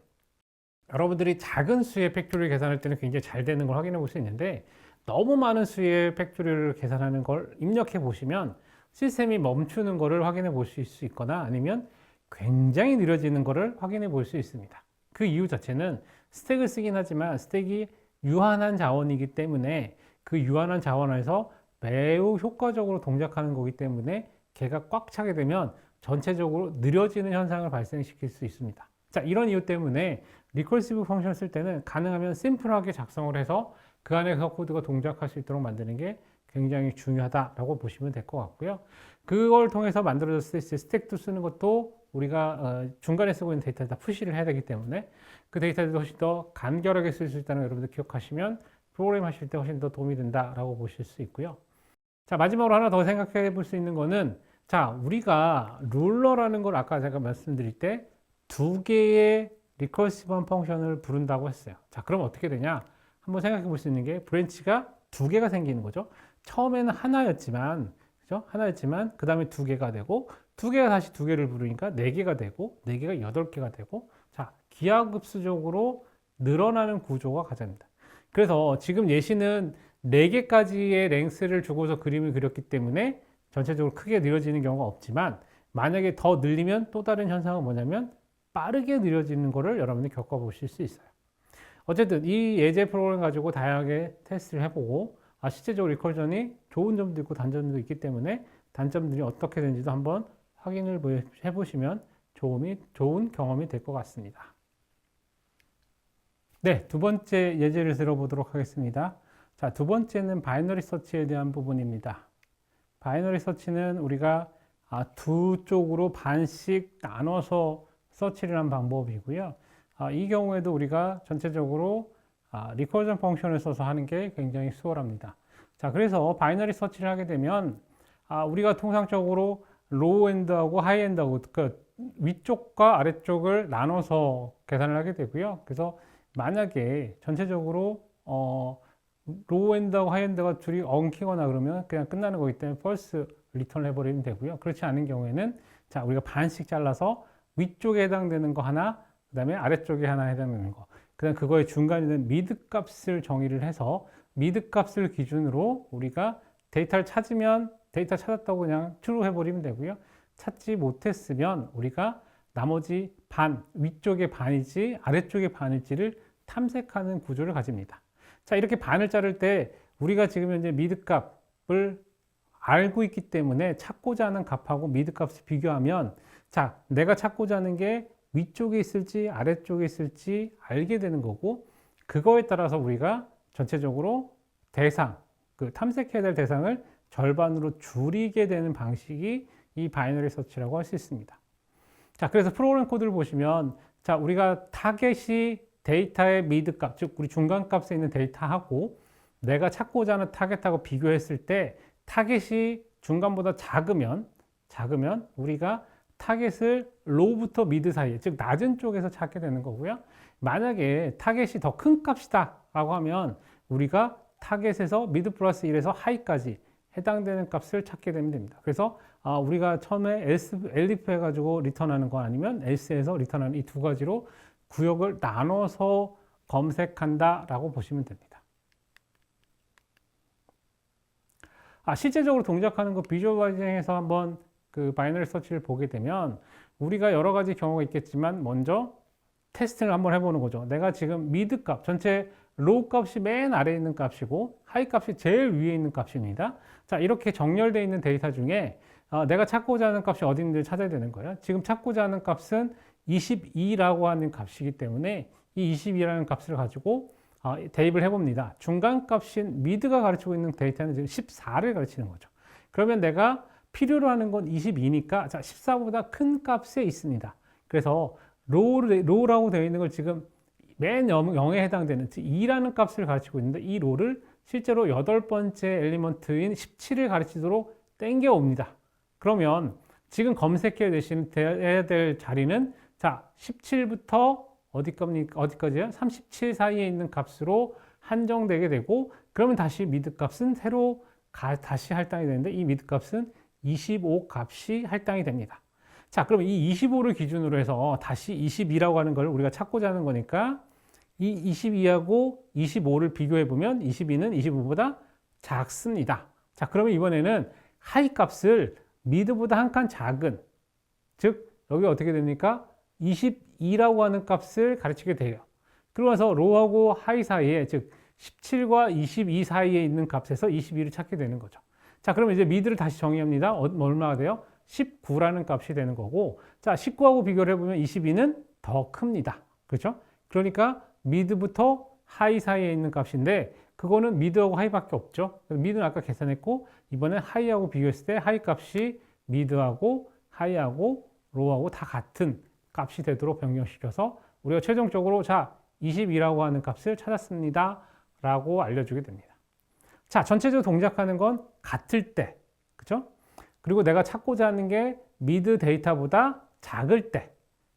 여러분들이 작은 수의 팩토리얼 계산할 때는 굉장히 잘 되는 걸 확인해 볼 수 있는데, 너무 많은 수의 팩토리얼을 계산하는 걸 입력해 보시면 시스템이 멈추는 것을 확인해 보실 수 있거나 아니면 굉장히 느려지는 것을 확인해 볼 수 있습니다. 그 이유 자체는 스택을 쓰긴 하지만 스택이 유한한 자원이기 때문에 그 유한한 자원에서 매우 효과적으로 동작하는 거기 때문에 걔가 꽉 차게 되면 전체적으로 느려지는 현상을 발생시킬 수 있습니다. 자, 이런 이유 때문에 리커시브 펑션을 쓸 때는 가능하면 심플하게 작성을 해서 그 안에서 코드가 동작할 수 있도록 만드는 게 굉장히 중요하다라고 보시면 될 것 같고요. 그걸 통해서 만들어졌을 때 스택도 쓰는 것도 우리가 중간에 쓰고 있는 데이터를 다 푸시를 해야 되기 때문에 그 데이터들도 훨씬 더 간결하게 쓸 수 있다는 걸 여러분들 기억하시면 프로그램 하실 때 훨씬 더 도움이 된다라고 보실 수 있고요. 자, 마지막으로 하나 더 생각해 볼 수 있는 거는, 자, 우리가 룰러라는 걸 아까 제가 말씀드릴 때 두 개의 리커시브한 펑션을 부른다고 했어요. 자, 그럼 어떻게 되냐? 한번 생각해 볼 수 있는 게 브랜치가 두 개가 생기는 거죠. 처음에는 하나였지만, 그죠? 하나였지만 그 다음에 두 개가 되고, 두 개가 다시 두 개를 부르니까 네 개가 되고, 네 개가 여덟 개가 되고, 자, 기하급수적으로 늘어나는 구조가 가져옵니다. 그래서 지금 예시는 4개까지의 랭스를 주고서 그림을 그렸기 때문에 전체적으로 크게 느려지는 경우가 없지만, 만약에 더 늘리면 또 다른 현상은 뭐냐면 빠르게 느려지는 것을 여러분이 겪어보실 수 있어요. 어쨌든 이 예제 프로그램 가지고 다양하게 테스트를 해보고 실제적으로 리커전이 좋은 점도 있고 단점도 있기 때문에 단점들이 어떻게 되는지도 한번 확인을 해보시면 좋은 경험이 될 것 같습니다. 네, 두 번째 예제를 들어보도록 하겠습니다. 자, 두 번째는 바이너리 서치에 대한 부분입니다. 바이너리 서치는 우리가 두 쪽으로 반씩 나눠서 서치를 한 방법이고요. 이 경우에도 우리가 전체적으로 리커전 펑션을 써서 하는 게 굉장히 수월합니다. 자, 그래서 바이너리 서치를 하게 되면 우리가 통상적으로 로우 엔드하고 하이 엔드하고 그 위쪽과 아래쪽을 나눠서 계산을 하게 되고요. 그래서 만약에 전체적으로 로우 엔드하고 하이 엔드가 둘이 엉키거나 그러면 그냥 끝나는 거기 때문에 펄스 리턴을 해버리면 되고요. 그렇지 않은 경우에는 자, 우리가 반씩 잘라서 위쪽에 해당되는 거 하나, 그 다음에 아래쪽에 하나 해당되는 거, 그 다음 그거의 중간에 있는 미드 값을 정의를 해서 미드 값을 기준으로 우리가 데이터를 찾으면 데이터 찾았다고 그냥 true 해버리면 되고요. 찾지 못했으면 우리가 나머지 반, 위쪽의 반일지 아래쪽의 반일지를 탐색하는 구조를 가집니다. 자, 이렇게 반을 자를 때 우리가 지금 현재 미드 값을 알고 있기 때문에 찾고자 하는 값하고 미드 값을 비교하면 자, 내가 찾고자 하는 게 위쪽에 있을지 아래쪽에 있을지 알게 되는 거고 그거에 따라서 우리가 전체적으로 대상, 그 탐색해야 될 대상을 절반으로 줄이게 되는 방식이 이 바이너리 서치라고 할 수 있습니다. 자, 그래서 프로그램 코드를 보시면 자, 우리가 타겟이 데이터의 미드 값, 즉 우리 중간 값에 있는 데이터하고 내가 찾고자 하는 타겟하고 비교했을 때 타겟이 중간보다 작으면 우리가 타겟을 로우부터 미드 사이에, 즉 낮은 쪽에서 찾게 되는 거고요. 만약에 타겟이 더 큰 값이다 라고 하면 우리가 타겟에서 미드 플러스 1에서 하이까지 해당되는 값을 찾게 되면 됩니다. 그래서 우리가 처음에 elif 해가지고 리턴하는 거 아니면 else에서 리턴하는 이 두 가지로 구역을 나눠서 검색한다 라고 보시면 됩니다. 실제적으로 동작하는 거 비주얼라이징에서 한번 그 바이너리 서치를 보게 되면 우리가 여러 가지 경우가 있겠지만 먼저 테스트를 한번 해보는 거죠. 내가 지금 미드 값, 전체 로우 값이 맨 아래에 있는 값이고 하이 값이 제일 위에 있는 값입니다. 자, 이렇게 정렬되어 있는 데이터 중에 내가 찾고자 하는 값이 어디 있는지 찾아야 되는 거예요. 지금 찾고자 하는 값은 22라고 하는 값이기 때문에 이 22라는 값을 가지고 대입을 해봅니다. 중간 값인 미드가 가르치고 있는 데이터는 지금 14를 가르치는 거죠. 그러면 내가 필요로 하는 건 22니까 자, 14보다 큰 값에 있습니다. 그래서 로우라고 되어 있는 걸 지금 맨 0에 해당되는 2라는 값을 가르치고 있는데 이 로를 실제로 8번째 엘리먼트인 17을 가르치도록 땡겨 옵니다. 그러면 지금 검색해야 될 자리는 자, 17부터 어디까지요? 37 사이에 있는 값으로 한정되게 되고 그러면 다시 미드 값은 새로 다시 할당이 되는데 이 미드 값은 25 값이 할당이 됩니다. 자, 그럼 이 25를 기준으로 해서 다시 22라고 하는 걸 우리가 찾고자 하는 거니까 이 22하고 25를 비교해 보면 22는 25보다 작습니다. 자, 그러면 이번에는 하이 값을 미드보다 한 칸 작은, 즉 여기 어떻게 됩니까? 22라고 하는 값을 가르치게 돼요. 그러면서 로우하고 하이 사이에, 즉 17과 22 사이에 있는 값에서 22를 찾게 되는 거죠. 자, 그러면 이제 미드를 다시 정의합니다. 얼마가 돼요? 19라는 값이 되는 거고, 자, 19하고 비교를 해보면 22는 더 큽니다. 그렇죠? 그러니까 미드부터 하이 사이에 있는 값인데 그거는 미드하고 하이밖에 없죠. 미드는 아까 계산했고 이번엔 하이하고 비교했을 때 하이 값이 미드하고 하이하고 로우하고 다 같은 값이 되도록 변경시켜서 우리가 최종적으로 자 22라고 하는 값을 찾았습니다 라고 알려주게 됩니다. 자, 전체적으로 동작하는 건 같을 때, 그죠? 그리고 내가 찾고자 하는 게 미드 데이터보다 작을 때,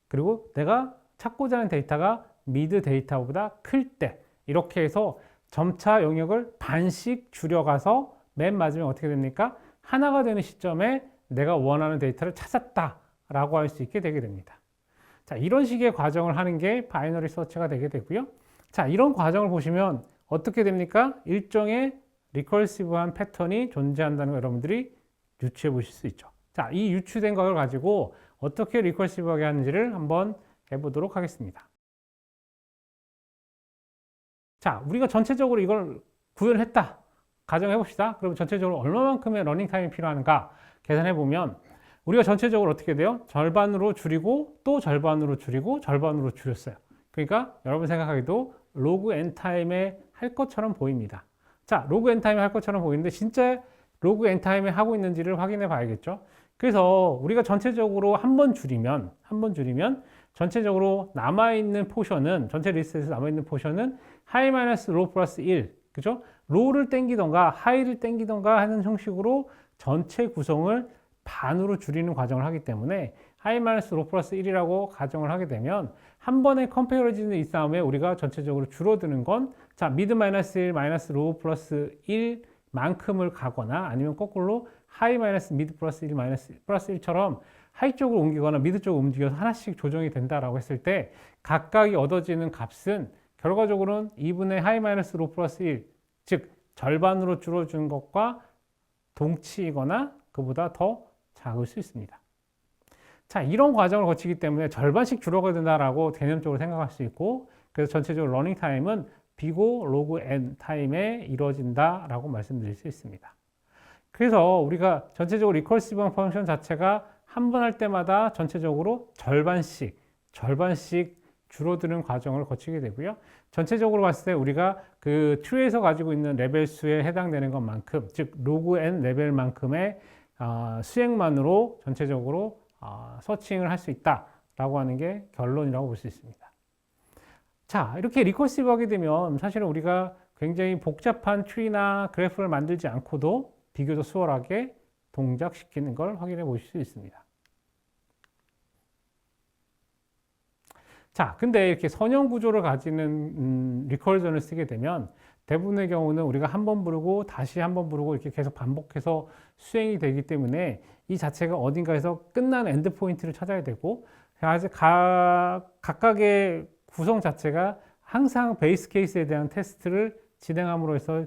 그리고 내가 찾고자 하는 데이터가 미드 데이터보다 클 때, 이렇게 해서 점차 영역을 반씩 줄여가서 맨 마지막에 어떻게 됩니까? 하나가 되는 시점에 내가 원하는 데이터를 찾았다라고 할 수 있게 되게 됩니다. 자, 이런 식의 과정을 하는 게 바이너리 서치가 되게 되고요. 자, 이런 과정을 보시면 어떻게 됩니까? 일종의 리커시브한 패턴이 존재한다는 걸 여러분들이 유추해 보실 수 있죠. 자, 이 유추된 것을 가지고 어떻게 리커시브하게 하는지를 한번 해보도록 하겠습니다. 자, 우리가 전체적으로 이걸 구현을 했다. 가정해 봅시다. 그럼 전체적으로 얼마만큼의 러닝타임이 필요한가 계산해 보면 우리가 전체적으로 어떻게 돼요? 절반으로 줄이고 또 절반으로 줄이고 절반으로 줄였어요. 그러니까 여러분 생각하기도 로그 n 타임에 할 것처럼 보입니다. 자, 로그 n 타임에 할 것처럼 보이는데 진짜 로그 n 타임에 하고 있는지를 확인해 봐야겠죠. 그래서 우리가 전체적으로 한 번 줄이면 전체적으로 남아있는 포션은, 전체 리스트에서 남아있는 포션은 하이 마이너스 로우 플러스 1, 그죠? 로우를 땡기던가 하이를 땡기던가 하는 형식으로 전체 구성을 반으로 줄이는 과정을 하기 때문에 하이 마이너스 로우 플러스 1이라고 가정을 하게 되면 한 번에 컴페어리즌이 이 싸움에 우리가 전체적으로 줄어드는 건 자, 미드 마이너스 1 마이너스 로우 플러스 1 만큼을 가거나 아니면 거꾸로 하이 마이너스 미드 플러스 1 마이너스 플러스 1처럼 하이 쪽으로 옮기거나 미드 쪽으로 움직여서 하나씩 조정이 된다라고 했을 때 각각이 얻어지는 값은 결과적으로는 2분의 하이 마이너스 로 플러스 1, 즉 절반으로 줄어준 것과 동치이거나 그보다 더 작을 수 있습니다. 자, 이런 과정을 거치기 때문에 절반씩 줄어가야 된다라고 개념적으로 생각할 수 있고, 그래서 전체적으로 러닝 타임은 비고 로그 n 타임에 이루어진다라고 말씀드릴 수 있습니다. 그래서 우리가 전체적으로 리커시브 펑션 자체가 한 번 할 때마다 전체적으로 절반씩 줄어드는 과정을 거치게 되고요. 전체적으로 봤을 때 우리가 그 트리에서 가지고 있는 레벨 수에 해당되는 것만큼, 즉 로그 n 레벨만큼의 수행만으로 전체적으로 서칭을 할 수 있다라고 하는 게 결론이라고 볼 수 있습니다. 자, 이렇게 리커시브 하게 되면 사실은 우리가 굉장히 복잡한 트리나 그래프를 만들지 않고도 비교적 수월하게 동작시키는 걸 확인해 보실 수 있습니다. 자, 근데 이렇게 선형 구조를 가지는 리커전을 쓰게 되면 대부분의 경우는 우리가 한 번 부르고 다시 한 번 부르고 이렇게 계속 반복해서 수행이 되기 때문에 이 자체가 어딘가에서 끝나는 엔드 포인트를 찾아야 되고 각각의 구성 자체가 항상 베이스 케이스에 대한 테스트를 진행함으로 해서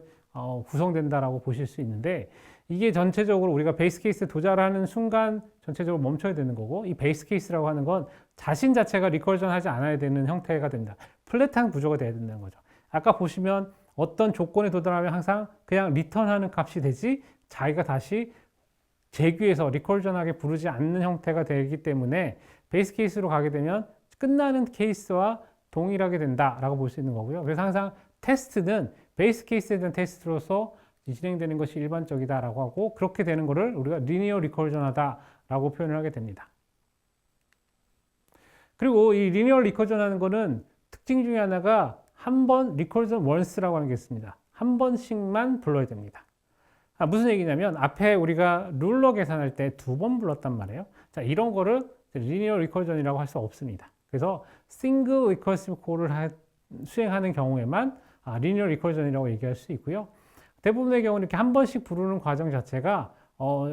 구성된다라고 보실 수 있는데, 이게 전체적으로 우리가 베이스 케이스에 도달하는 순간 전체적으로 멈춰야 되는 거고, 이 베이스 케이스라고 하는 건 자신 자체가 리커전 하지 않아야 되는 형태가 됩니다. 플랫한 구조가 돼야 된다는 거죠. 아까 보시면 어떤 조건에 도달하면 항상 그냥 리턴하는 값이 되지 자기가 다시 재규해서 리커전하게 부르지 않는 형태가 되기 때문에 베이스 케이스로 가게 되면 끝나는 케이스와 동일하게 된다라고 볼 수 있는 거고요. 그래서 항상 테스트는 베이스 케이스에 대한 테스트로서 진행되는 것이 일반적이다라고 하고, 그렇게 되는 것을 우리가 리니어 리커전하다라고 표현을 하게 됩니다. 그리고 이 리니어 리커전 하는 거는 특징 중에 하나가 한 번 리커전 원스라고 하는 게 있습니다. 한 번씩만 불러야 됩니다. 무슨 얘기냐면 앞에 우리가 룰러 계산할 때 두 번 불렀단 말이에요. 자, 이런 거를 리니어 리커전이라고 할 수 없습니다. 그래서 싱글 리커시브 콜을 수행하는 경우에만 리니어 리커전이라고 얘기할 수 있고요. 대부분의 경우는 이렇게 한 번씩 부르는 과정 자체가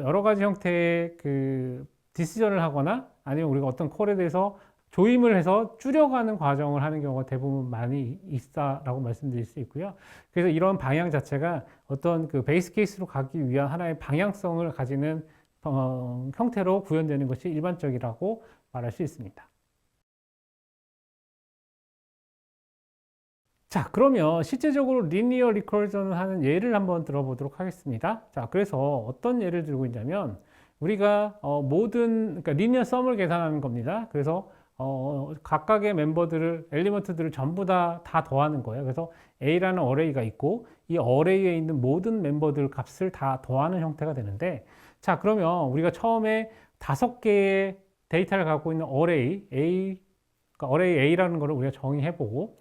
여러 가지 형태의 그 디시전을 하거나 아니면 우리가 어떤 콜에 대해서 조임을 해서 줄여가는 과정을 하는 경우가 대부분 많이 있다라고 말씀드릴 수 있고요. 그래서 이런 방향 자체가 어떤 그 베이스 케이스로 가기 위한 하나의 방향성을 가지는 형태로 구현되는 것이 일반적이라고 말할 수 있습니다. 자, 그러면 실제적으로 리니어 리커전을 하는 예를 한번 들어보도록 하겠습니다. 자, 그래서 어떤 예를 들고 있냐면 우리가 그러니까 리니어 썸을 계산하는 겁니다. 그래서 각각의 멤버들을, 엘리먼트들을 전부 다 더하는 거예요. 그래서 A라는 어레이가 있고 이 어레이에 있는 모든 멤버들 값을 다 더하는 형태가 되는데, 자, 그러면 우리가 처음에 5개의 데이터를 갖고 있는 어레이 그러니까 어레이 A라는 거를 우리가 정의해보고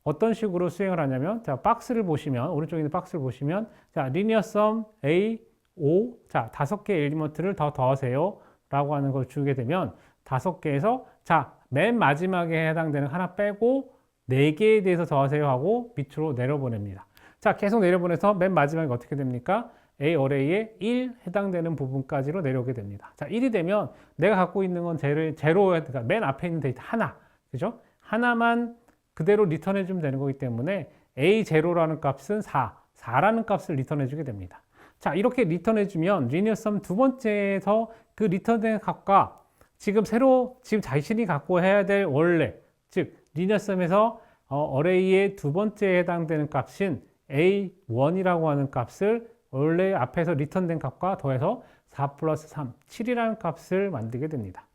어떤 식으로 수행을 하냐면, 자, 박스를 보시면, 오른쪽에 있는 박스를 보시면, 자, 리니어 썸 A, O, 자, 5개의 엘리먼트를 더 더하세요 라고 하는 걸 주게 되면 5개에서, 자, 맨 마지막에 해당되는 하나 빼고 4개에 대해서 더하세요 하고 밑으로 내려보냅니다. 자, 계속 내려보내서 맨 마지막에 어떻게 됩니까? A 어레이에 1 해당되는 부분까지로 내려오게 됩니다. 자, 1이 되면 내가 갖고 있는 건 제로, 그러니까 맨 앞에 있는 데이터 하나, 그죠? 하나만 그대로 리턴해 주면 되는 거기 때문에 A0라는 값은 4라는 값을 리턴해 주게 됩니다. 자, 이렇게 리턴해 주면 리니어 썸 두 번째에서 그 리턴된 값과 지금 자신이 갖고 해야 될 원래, 즉 리니어 썸에서 어레이의 두 번째에 해당되는 값인 A1이라고 하는 값을 원래 앞에서 리턴된 값과 더해서 4 플러스 3, 7이라는 값을 만들게 됩니다.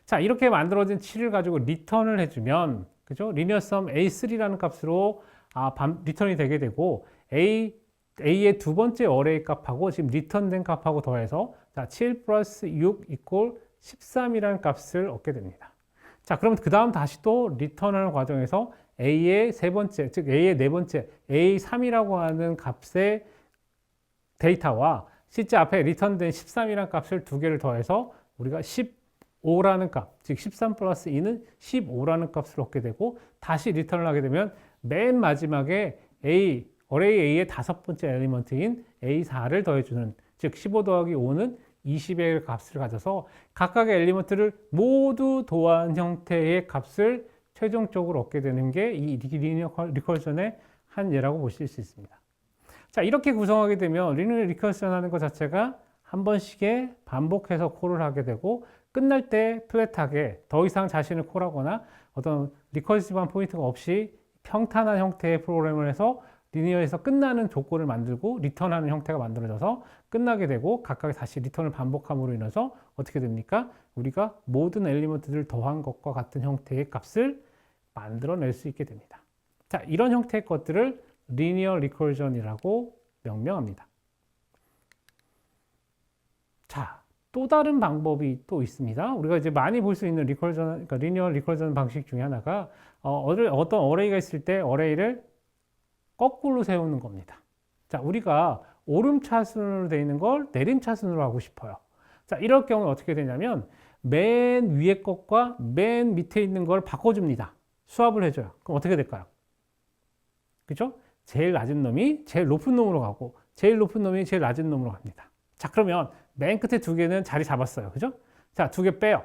자, 이렇게 만들어진 7을 가지고 리턴을 해주면, 그죠? 리니어 썸 A3라는 값으로 리턴이 되게 되고, A의 두 번째 어레이 값하고 지금 리턴된 값하고 더해서, 자, 7 플러스 6 이꼴 13이라는 값을 얻게 됩니다. 자, 그럼 그 다음 다시 또 리턴하는 과정에서 A의 세 번째, 즉 A의 네 번째, A3이라고 하는 값의 데이터와 실제 앞에 리턴된 13이라는 값을 두 개를 더해서 우리가 15라는 값, 즉 13 플러스 2는 15라는 값을 얻게 되고, 다시 리턴을 하게 되면 맨 마지막에 어레이 A의 다섯 번째 엘리먼트인 A4를 더해주는, 즉 15 더하기 5는 20의 값을 가져서 각각의 엘리먼트를 모두 더한 형태의 값을 최종적으로 얻게 되는 게 이 리니어 리커전의 한 예라고 보실 수 있습니다. 자, 이렇게 구성하게 되면 리니어 리커전 하는 것 자체가 한 번씩에 반복해서 콜을 하게 되고, 끝날 때 플랫하게 더 이상 자신을 콜하거나 어떤 리커시브한 포인트가 없이 평탄한 형태의 프로그램을 해서 리니어에서 끝나는 조건을 만들고 리턴하는 형태가 만들어져서 끝나게 되고 각각 다시 리턴을 반복함으로 인해서 어떻게 됩니까? 우리가 모든 엘리먼트들을 더한 것과 같은 형태의 값을 만들어낼 수 있게 됩니다. 자, 이런 형태의 것들을 리니어 리커전이라고 명명합니다. 자, 또 다른 방법이 또 있습니다. 우리가 이제 많이 볼 수 있는 리커전, 그러니까 리니어 리커전 방식 중에 하나가 어떤 어레이가 있을 때 어레이를 거꾸로 세우는 겁니다. 자, 우리가 오름차순으로 되어 있는 걸 내림차순으로 하고 싶어요. 자, 이럴 경우에 어떻게 되냐면 맨 위에 것과 맨 밑에 있는 걸 바꿔줍니다. 수합을 해줘요. 그럼 어떻게 될까요? 그죠? 제일 낮은 놈이 제일 높은 놈으로 가고 제일 높은 놈이 제일 낮은 놈으로 갑니다. 자, 그러면 맨 끝에 두 개는 자리 잡았어요. 그죠? 자, 두 개 빼요.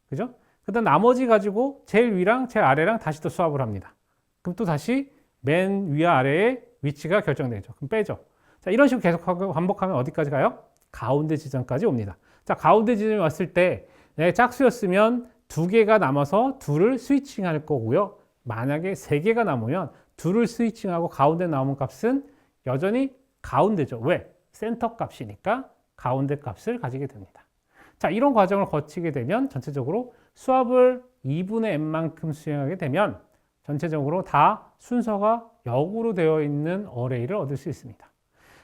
그죠? 그 다음 나머지 가지고 제일 위랑 제일 아래랑 다시 또 수합을 합니다. 그럼 또 다시 맨 위와 아래의 위치가 결정되죠. 그럼 빼죠. 자, 이런 식으로 계속 반복하면 어디까지 가요? 가운데 지점까지 옵니다. 자, 가운데 지점에 왔을 때 짝수였으면 두 개가 남아서 둘을 스위칭할 거고요. 만약에 세 개가 남으면 둘을 스위칭하고 가운데 남은 값은 여전히 가운데죠. 왜? 센터 값이니까 가운데 값을 가지게 됩니다. 자, 이런 과정을 거치게 되면 전체적으로 수합을 2분의 n만큼 수행하게 되면 전체적으로 다 순서가 역으로 되어 있는 어레이를 얻을 수 있습니다.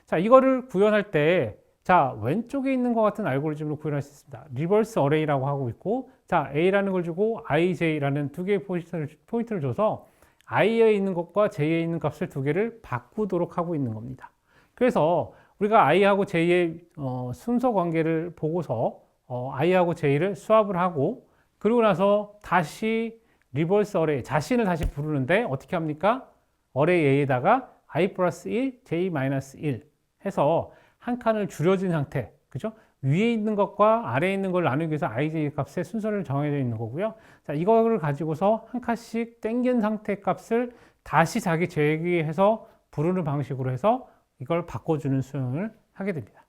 자, 이거를 구현할 때, 자, 왼쪽에 있는 것 같은 알고리즘으로 구현할 수 있습니다. 리버스 어레이라고 하고 있고, 자, A라는 걸 주고 IJ라는 두 개의 포인트를 줘서 I에 있는 것과 J에 있는 값을 두 개를 바꾸도록 하고 있는 겁니다. 그래서 우리가 I하고 J의 순서 관계를 보고서 I하고 J를 수합을 하고, 그리고 나서 다시 리버스 어레이, 자신을 다시 부르는데 어떻게 합니까? 어레이 A에다가 I 플러스 1, J 마이너스 1 해서 한 칸을 줄여진 상태, 그죠? 위에 있는 것과 아래에 있는 걸 나누기 위해서 IJ 값의 순서를 정해져 있는 거고요. 자, 이거를 가지고서 한 칸씩 땡긴 상태 값을 다시 자기 재기해서 부르는 방식으로 해서 이걸 바꿔주는 수행을 하게 됩니다.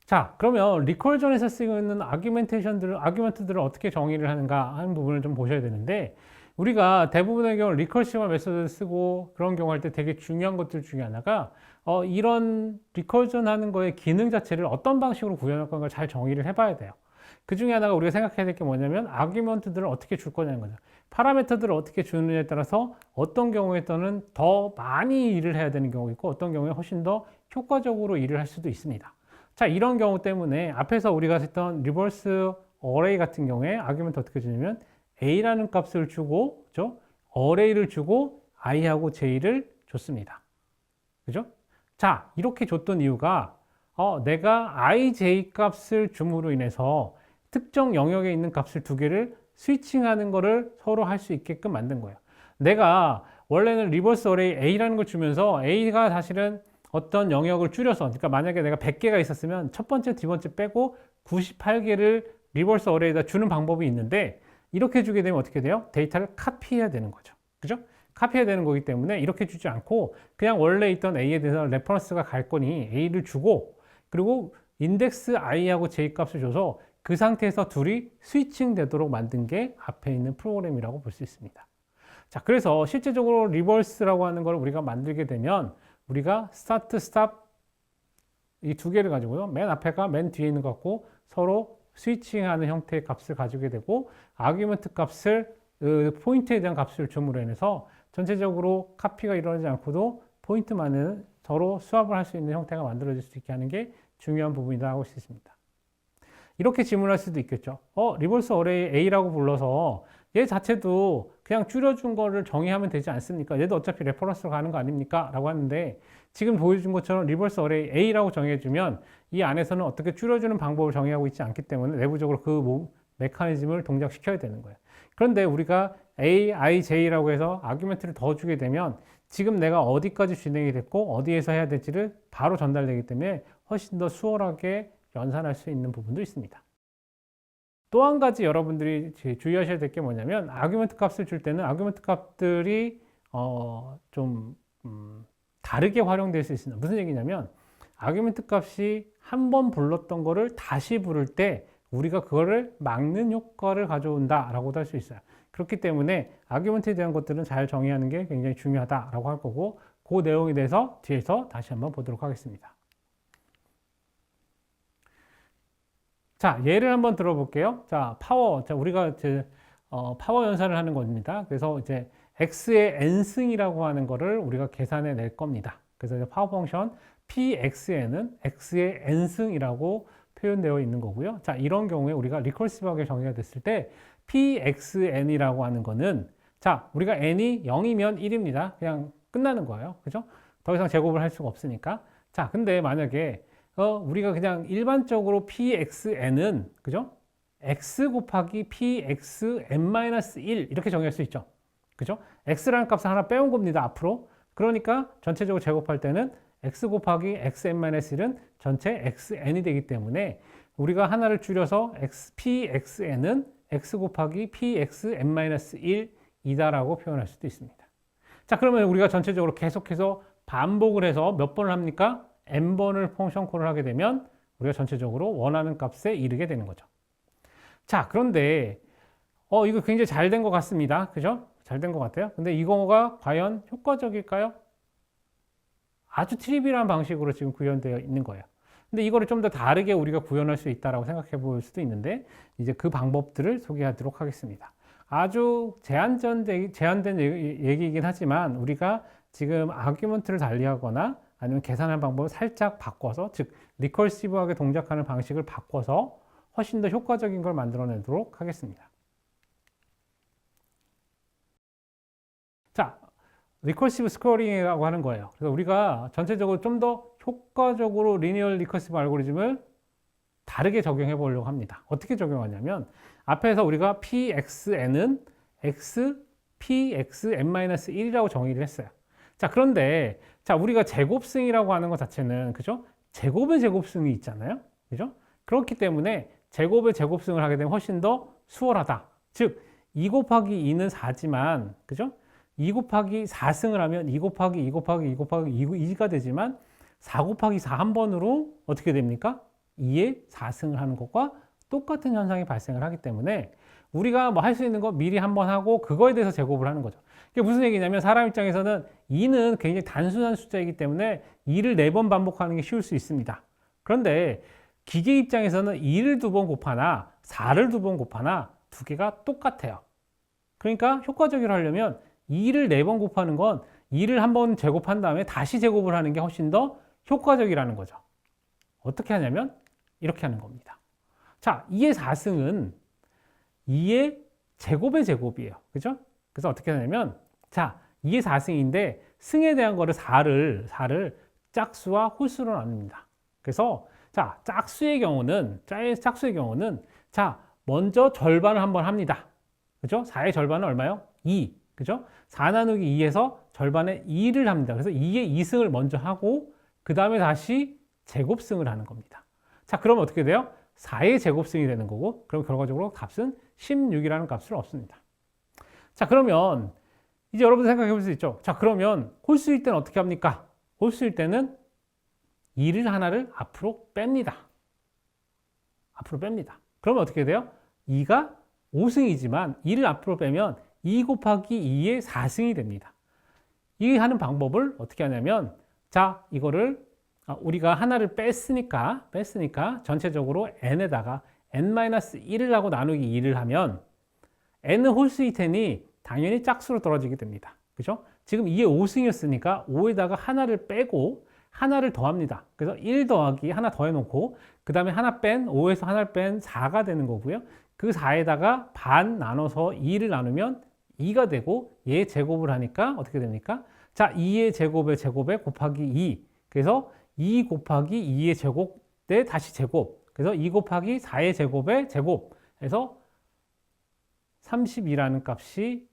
자, 그러면 리커전에서 쓰고 있는 아규멘트들을 어떻게 정의를 하는가 하는 부분을 좀 보셔야 되는데, 우리가 대부분의 경우 리커시브 메소드를 쓰고 그런 경우 할 때 되게 중요한 것들 중에 하나가 이런 리커전 하는 거의 기능 자체를 어떤 방식으로 구현할 건가 잘 정의를 해봐야 돼요. 그 중에 하나가 우리가 생각해야 될 게 뭐냐면 아규먼트들을 어떻게 줄 거냐는 거죠. 파라미터들을 어떻게 주느냐에 따라서 어떤 경우에는 더 많이 일을 해야 되는 경우가 있고 어떤 경우에 훨씬 더 효과적으로 일을 할 수도 있습니다. 자, 이런 경우 때문에 앞에서 우리가 했던 리버스 어레이 같은 경우에 아규먼트 어떻게 주냐면 A라는 값을 주고, 그죠? 어레이를 주고 I하고 J를 줬습니다. 그죠? 자, 이렇게 줬던 이유가 내가 I, J 값을 줌으로 인해서 특정 영역에 있는 값을 두 개를 스위칭하는 거를 서로 할 수 있게끔 만든 거예요. 내가 원래는 리버스 어레이 A라는 걸 주면서 A가 사실은 어떤 영역을 줄여서, 그러니까 만약에 내가 100개가 있었으면 첫 번째, 두 번째 빼고 98개를 리버스 어레이에다 주는 방법이 있는데, 이렇게 주게 되면 어떻게 돼요? 데이터를 카피해야 되는 거죠. 그죠? 카피해야 되는 거기 때문에 이렇게 주지 않고 그냥 원래 있던 A에 대해서 레퍼런스가 갈 거니 A를 주고, 그리고 인덱스 I하고 J 값을 줘서 그 상태에서 둘이 스위칭 되도록 만든 게 앞에 있는 프로그램이라고 볼 수 있습니다. 자, 그래서 실제적으로 리버스라고 하는 걸 우리가 만들게 되면 우리가 스타트, 스탑 이 두 개를 가지고요. 맨 앞에가 맨 뒤에 있는 것 같고 서로 스위칭하는 형태의 값을 가지게 되고, 아규먼트 값을 포인트에 대한 값을 줌으로 인해서 전체적으로 카피가 일어나지 않고도 포인트만은 서로 수합을 할 수 있는 형태가 만들어질 수 있게 하는 게 중요한 부분이다 하고 있습니다. 이렇게 질문할 수도 있겠죠. 리버스 어레이 A라고 불러서 얘 자체도 그냥 줄여준 거를 정의하면 되지 않습니까? 얘도 어차피 레퍼런스로 가는 거 아닙니까? 라고 하는데, 지금 보여준 것처럼 리버스 어레이 A라고 정해주면 이 안에서는 어떻게 줄여주는 방법을 정의하고 있지 않기 때문에 내부적으로 그 메커니즘을 동작시켜야 되는 거예요. 그런데 우리가 A, I, J라고 해서 아규멘트를 더 주게 되면 지금 내가 어디까지 진행이 됐고 어디에서 해야 될지를 바로 전달되기 때문에 훨씬 더 수월하게 연산할 수 있는 부분도 있습니다. 또 한 가지 여러분들이 주의하셔야 될 게 뭐냐면, 아규멘트 값을 줄 때는 아규멘트 값들이 좀 다르게 활용될 수 있습니다. 무슨 얘기냐면, 아규멘트 값이 한 번 불렀던 거를 다시 부를 때 우리가 그거를 막는 효과를 가져온다라고도 할 수 있어요. 그렇기 때문에 아규먼트에 대한 것들은 잘 정의하는 게 굉장히 중요하다라고 할 거고, 그 내용에 대해서 뒤에서 다시 한번 보도록 하겠습니다. 자, 예를 한번 들어볼게요. 자, 파워. 자, 우리가 이제 파워 연산을 하는 겁니다. 그래서 이제 x의 n승이라고 하는 거를 우리가 계산해 낼 겁니다. 그래서 이제 파워 펑션 pxn은 x의 n승이라고 표현되어 있는 거고요. 자, 이런 경우에 우리가 리커시브하게 정의가 됐을 때 pxn이라고 하는 거는, 자, 우리가 n이 0이면 1입니다. 그냥 끝나는 거예요. 그죠? 더 이상 제곱을 할 수가 없으니까. 자, 근데 만약에 우리가 그냥 일반적으로 pxn은, 그죠? x 곱하기 pxn-1 이렇게 정의할 수 있죠. 그죠? x라는 값을 하나 빼온 겁니다, 앞으로. 그러니까 전체적으로 제곱할 때는 x 곱하기 xn-1은 전체 xn이 되기 때문에 우리가 하나를 줄여서 pxn은 x 곱하기 pxn-1이다라고 표현할 수도 있습니다. 자, 그러면 우리가 전체적으로 계속해서 반복을 해서 몇 번을 합니까? n번을 펑션 콜을 하게 되면 우리가 전체적으로 원하는 값에 이르게 되는 거죠. 자, 그런데 이거 굉장히 잘 된 것 같습니다. 그죠? 잘 된 것 같아요. 근데 이거가 과연 효과적일까요? 아주 트리비얼한 방식으로 지금 구현되어 있는 거예요. 근데 이거를 좀 더 다르게 우리가 구현할 수 있다라고 생각해 볼 수도 있는데, 이제 그 방법들을 소개하도록 하겠습니다. 아주 제한된 얘기이긴 하지만 우리가 지금 아규먼트를 달리하거나 아니면 계산하는 방법을 살짝 바꿔서, 즉 리커시브하게 동작하는 방식을 바꿔서 훨씬 더 효과적인 걸 만들어내도록 하겠습니다. 자, 리커시브 스코어링이라고 하는 거예요. 그래서 우리가 전체적으로 좀 더 효과적으로 리니어 리커시브 알고리즘을 다르게 적용해 보려고 합니다. 어떻게 적용하냐면, 앞에서 우리가 pxn은 x pxn-1이라고 정의를 했어요. 자, 그런데 자, 우리가 제곱승이라고 하는 것 자체는, 그죠? 제곱의 제곱승이 있잖아요. 그죠? 그렇기 때문에 제곱의 제곱승을 하게 되면 훨씬 더 수월하다. 즉, 2 곱하기 2는 4지만, 그죠? 2 곱하기 4승을 하면 2 곱하기 2 곱하기 2 곱하기 2가 되지만 4 곱하기 4 한 번으로 어떻게 됩니까? 2의 4승을 하는 것과 똑같은 현상이 발생을 하기 때문에 우리가 뭐 할 수 있는 거 미리 한번 하고 그거에 대해서 제곱을 하는 거죠. 이게 무슨 얘기냐면, 사람 입장에서는 2는 굉장히 단순한 숫자이기 때문에 2를 4번 반복하는 게 쉬울 수 있습니다. 그런데 기계 입장에서는 2를 2번 곱하나 4를 2번 곱하나 두 개가 똑같아요. 그러니까 효과적으로 하려면 2를 4번 곱하는 건 2를 한번 제곱한 다음에 다시 제곱을 하는 게 훨씬 더 효과적이라는 거죠. 어떻게 하냐면 이렇게 하는 겁니다. 자, 2의 4승은 2의 제곱의 제곱이에요. 그죠? 그래서 어떻게 하냐면, 자, 2의 4승인데 승에 대한 거를 4를 짝수와 홀수로 나눕니다. 그래서 자, 짝수의 경우는 자, 먼저 절반을 한번 합니다. 그죠? 4의 절반은 얼마요? 2. 그죠? 4 나누기 2에서 절반에 2를 합니다. 그래서 2의 2승을 먼저 하고 그 다음에 다시 제곱승을 하는 겁니다. 자, 그러면 어떻게 돼요? 4의 제곱승이 되는 거고, 그럼 결과적으로 값은 16이라는 값을 얻습니다. 자, 그러면 이제 여러분들 생각해 볼 수 있죠. 자, 그러면 홀수일 때는 어떻게 합니까? 홀수일 때는 2를 하나를 앞으로 뺍니다. 앞으로 뺍니다. 그러면 어떻게 돼요? 2가 5승이지만 2를 앞으로 빼면 2 곱하기 2의 4승이 됩니다. 이 하는 방법을 어떻게 하냐면, 자, 이거를 우리가 하나를 뺐으니까 전체적으로 n에다가 n-1을 하고 나누기 2를 하면 n은 홀수일 테니 당연히 짝수로 떨어지게 됩니다. 그죠? 지금 2의 5승이었으니까 5에다가 하나를 빼고 하나를 더합니다. 그래서 1 더하기 하나 더해놓고 그 다음에 하나 뺀 5에서 하나를 뺀 4가 되는 거고요. 그 4에다가 반 나눠서 2를 나누면 2가 되고, 얘 제곱을 하니까 어떻게 됩니까? 자, 2의 제곱에 곱하기 2. 그래서 2 곱하기 2의 제곱 대 다시 제곱. 그래서 2 곱하기 4의 제곱의 제곱. 해서 32라는 값이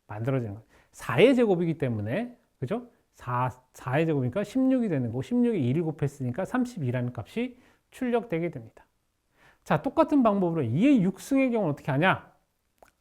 만들어지는 거예요. 4의 제곱이기 때문에, 그죠? 4의 제곱이니까 16이 되는 거고, 16에 2를 곱했으니까 32라는 값이 출력되게 됩니다. 자, 똑같은 방법으로 2의 6승의 경우는 어떻게 하냐?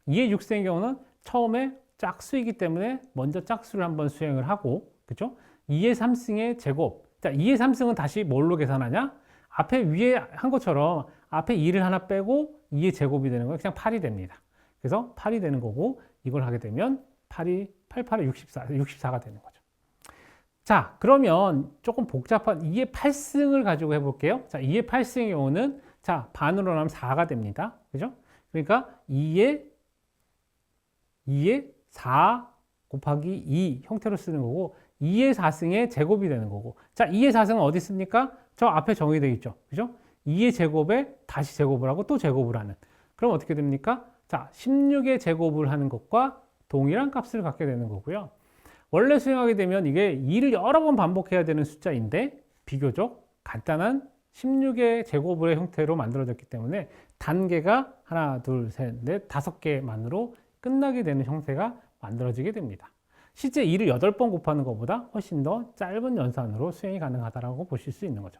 2의 6승의 경우는 처음에 짝수이기 때문에 먼저 짝수를 한번 수행을 하고, 그죠? 2의 3승의 제곱. 자, 2의 3승은 다시 뭘로 계산하냐? 앞에 위에 한 것처럼 앞에 2를 하나 빼고 2의 제곱이 되는 건 그냥 8이 됩니다. 그래서 8이 되는 거고 이걸 하게 되면 8이 8에 64가 되는 거죠. 자, 그러면 조금 복잡한 2의 8승을 가지고 해볼게요. 자, 2의 8승의 경우는 자, 반으로 나면 4가 됩니다. 그죠? 그러니까 2의 4 곱하기 2 형태로 쓰는 거고 2의 4승의 제곱이 되는 거고 자, 2의 4승은 어디 있습니까? 저 앞에 정의되어 있죠. 그죠? 2의 제곱에 다시 제곱을 하고 또 제곱을 하는 그럼 어떻게 됩니까? 자, 16의 제곱을 하는 것과 동일한 값을 갖게 되는 거고요. 원래 수행하게 되면 이게 2를 여러 번 반복해야 되는 숫자인데 비교적 간단한 16의 제곱의 형태로 만들어졌기 때문에 단계가 하나, 둘, 셋, 넷, 5개만으로 끝나게 되는 형태가 만들어지게 됩니다. 실제 2를 8번 곱하는 것보다 훨씬 더 짧은 연산으로 수행이 가능하다고 보실 수 있는 거죠.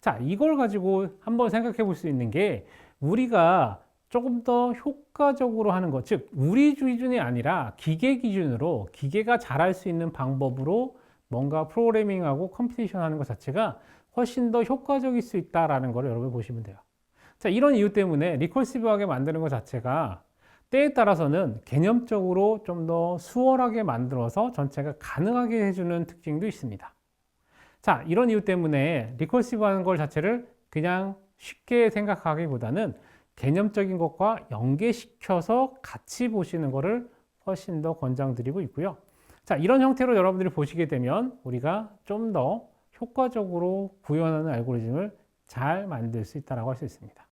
자, 이걸 가지고 한번 생각해 볼 수 있는 게 우리가 조금 더 효과적으로 하는 것, 즉 우리 기준이 아니라 기계 기준으로 기계가 잘할 수 있는 방법으로 뭔가 프로그래밍하고 컴퓨테이션 하는 것 자체가 훨씬 더 효과적일 수 있다는 걸 여러분 보시면 돼요. 자, 이런 이유 때문에 리커시브하게 만드는 것 자체가 때에 따라서는 개념적으로 좀 더 수월하게 만들어서 전체가 가능하게 해주는 특징도 있습니다. 자, 이런 이유 때문에 리커시브 하는 것 자체를 그냥 쉽게 생각하기보다는 개념적인 것과 연계시켜서 같이 보시는 것을 훨씬 더 권장드리고 있고요. 자, 이런 형태로 여러분들이 보시게 되면 우리가 좀 더 효과적으로 구현하는 알고리즘을 잘 만들 수 있다고 할 수 있습니다.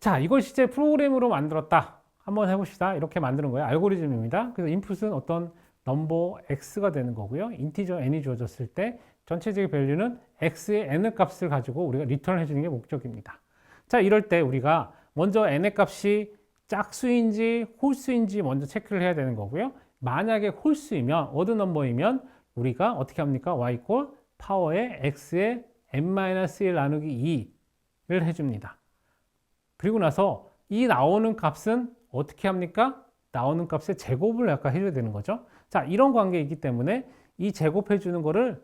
자, 이걸 실제 프로그램으로 만들었다. 한번 해봅시다. 이렇게 만드는 거예요. 알고리즘입니다. 그래서 인풋은 어떤 넘버 x가 되는 거고요. 인티저 n이 주어졌을 때 전체적인 밸류는 x의 n의 값을 가지고 우리가 리턴을 해주는 게 목적입니다. 자, 이럴 때 우리가 먼저 n의 값이 짝수인지 홀수인지 먼저 체크를 해야 되는 거고요. 만약에 홀수이면 오드 넘버이면 우리가 어떻게 합니까? y 이퀄 파워의 x의 n-1 나누기 2를 해줍니다. 그리고 나서 이 나오는 값은 어떻게 합니까? 나오는 값의 제곱을 약간 해줘야 되는 거죠. 자, 이런 관계이기 때문에 이 제곱해 주는 거를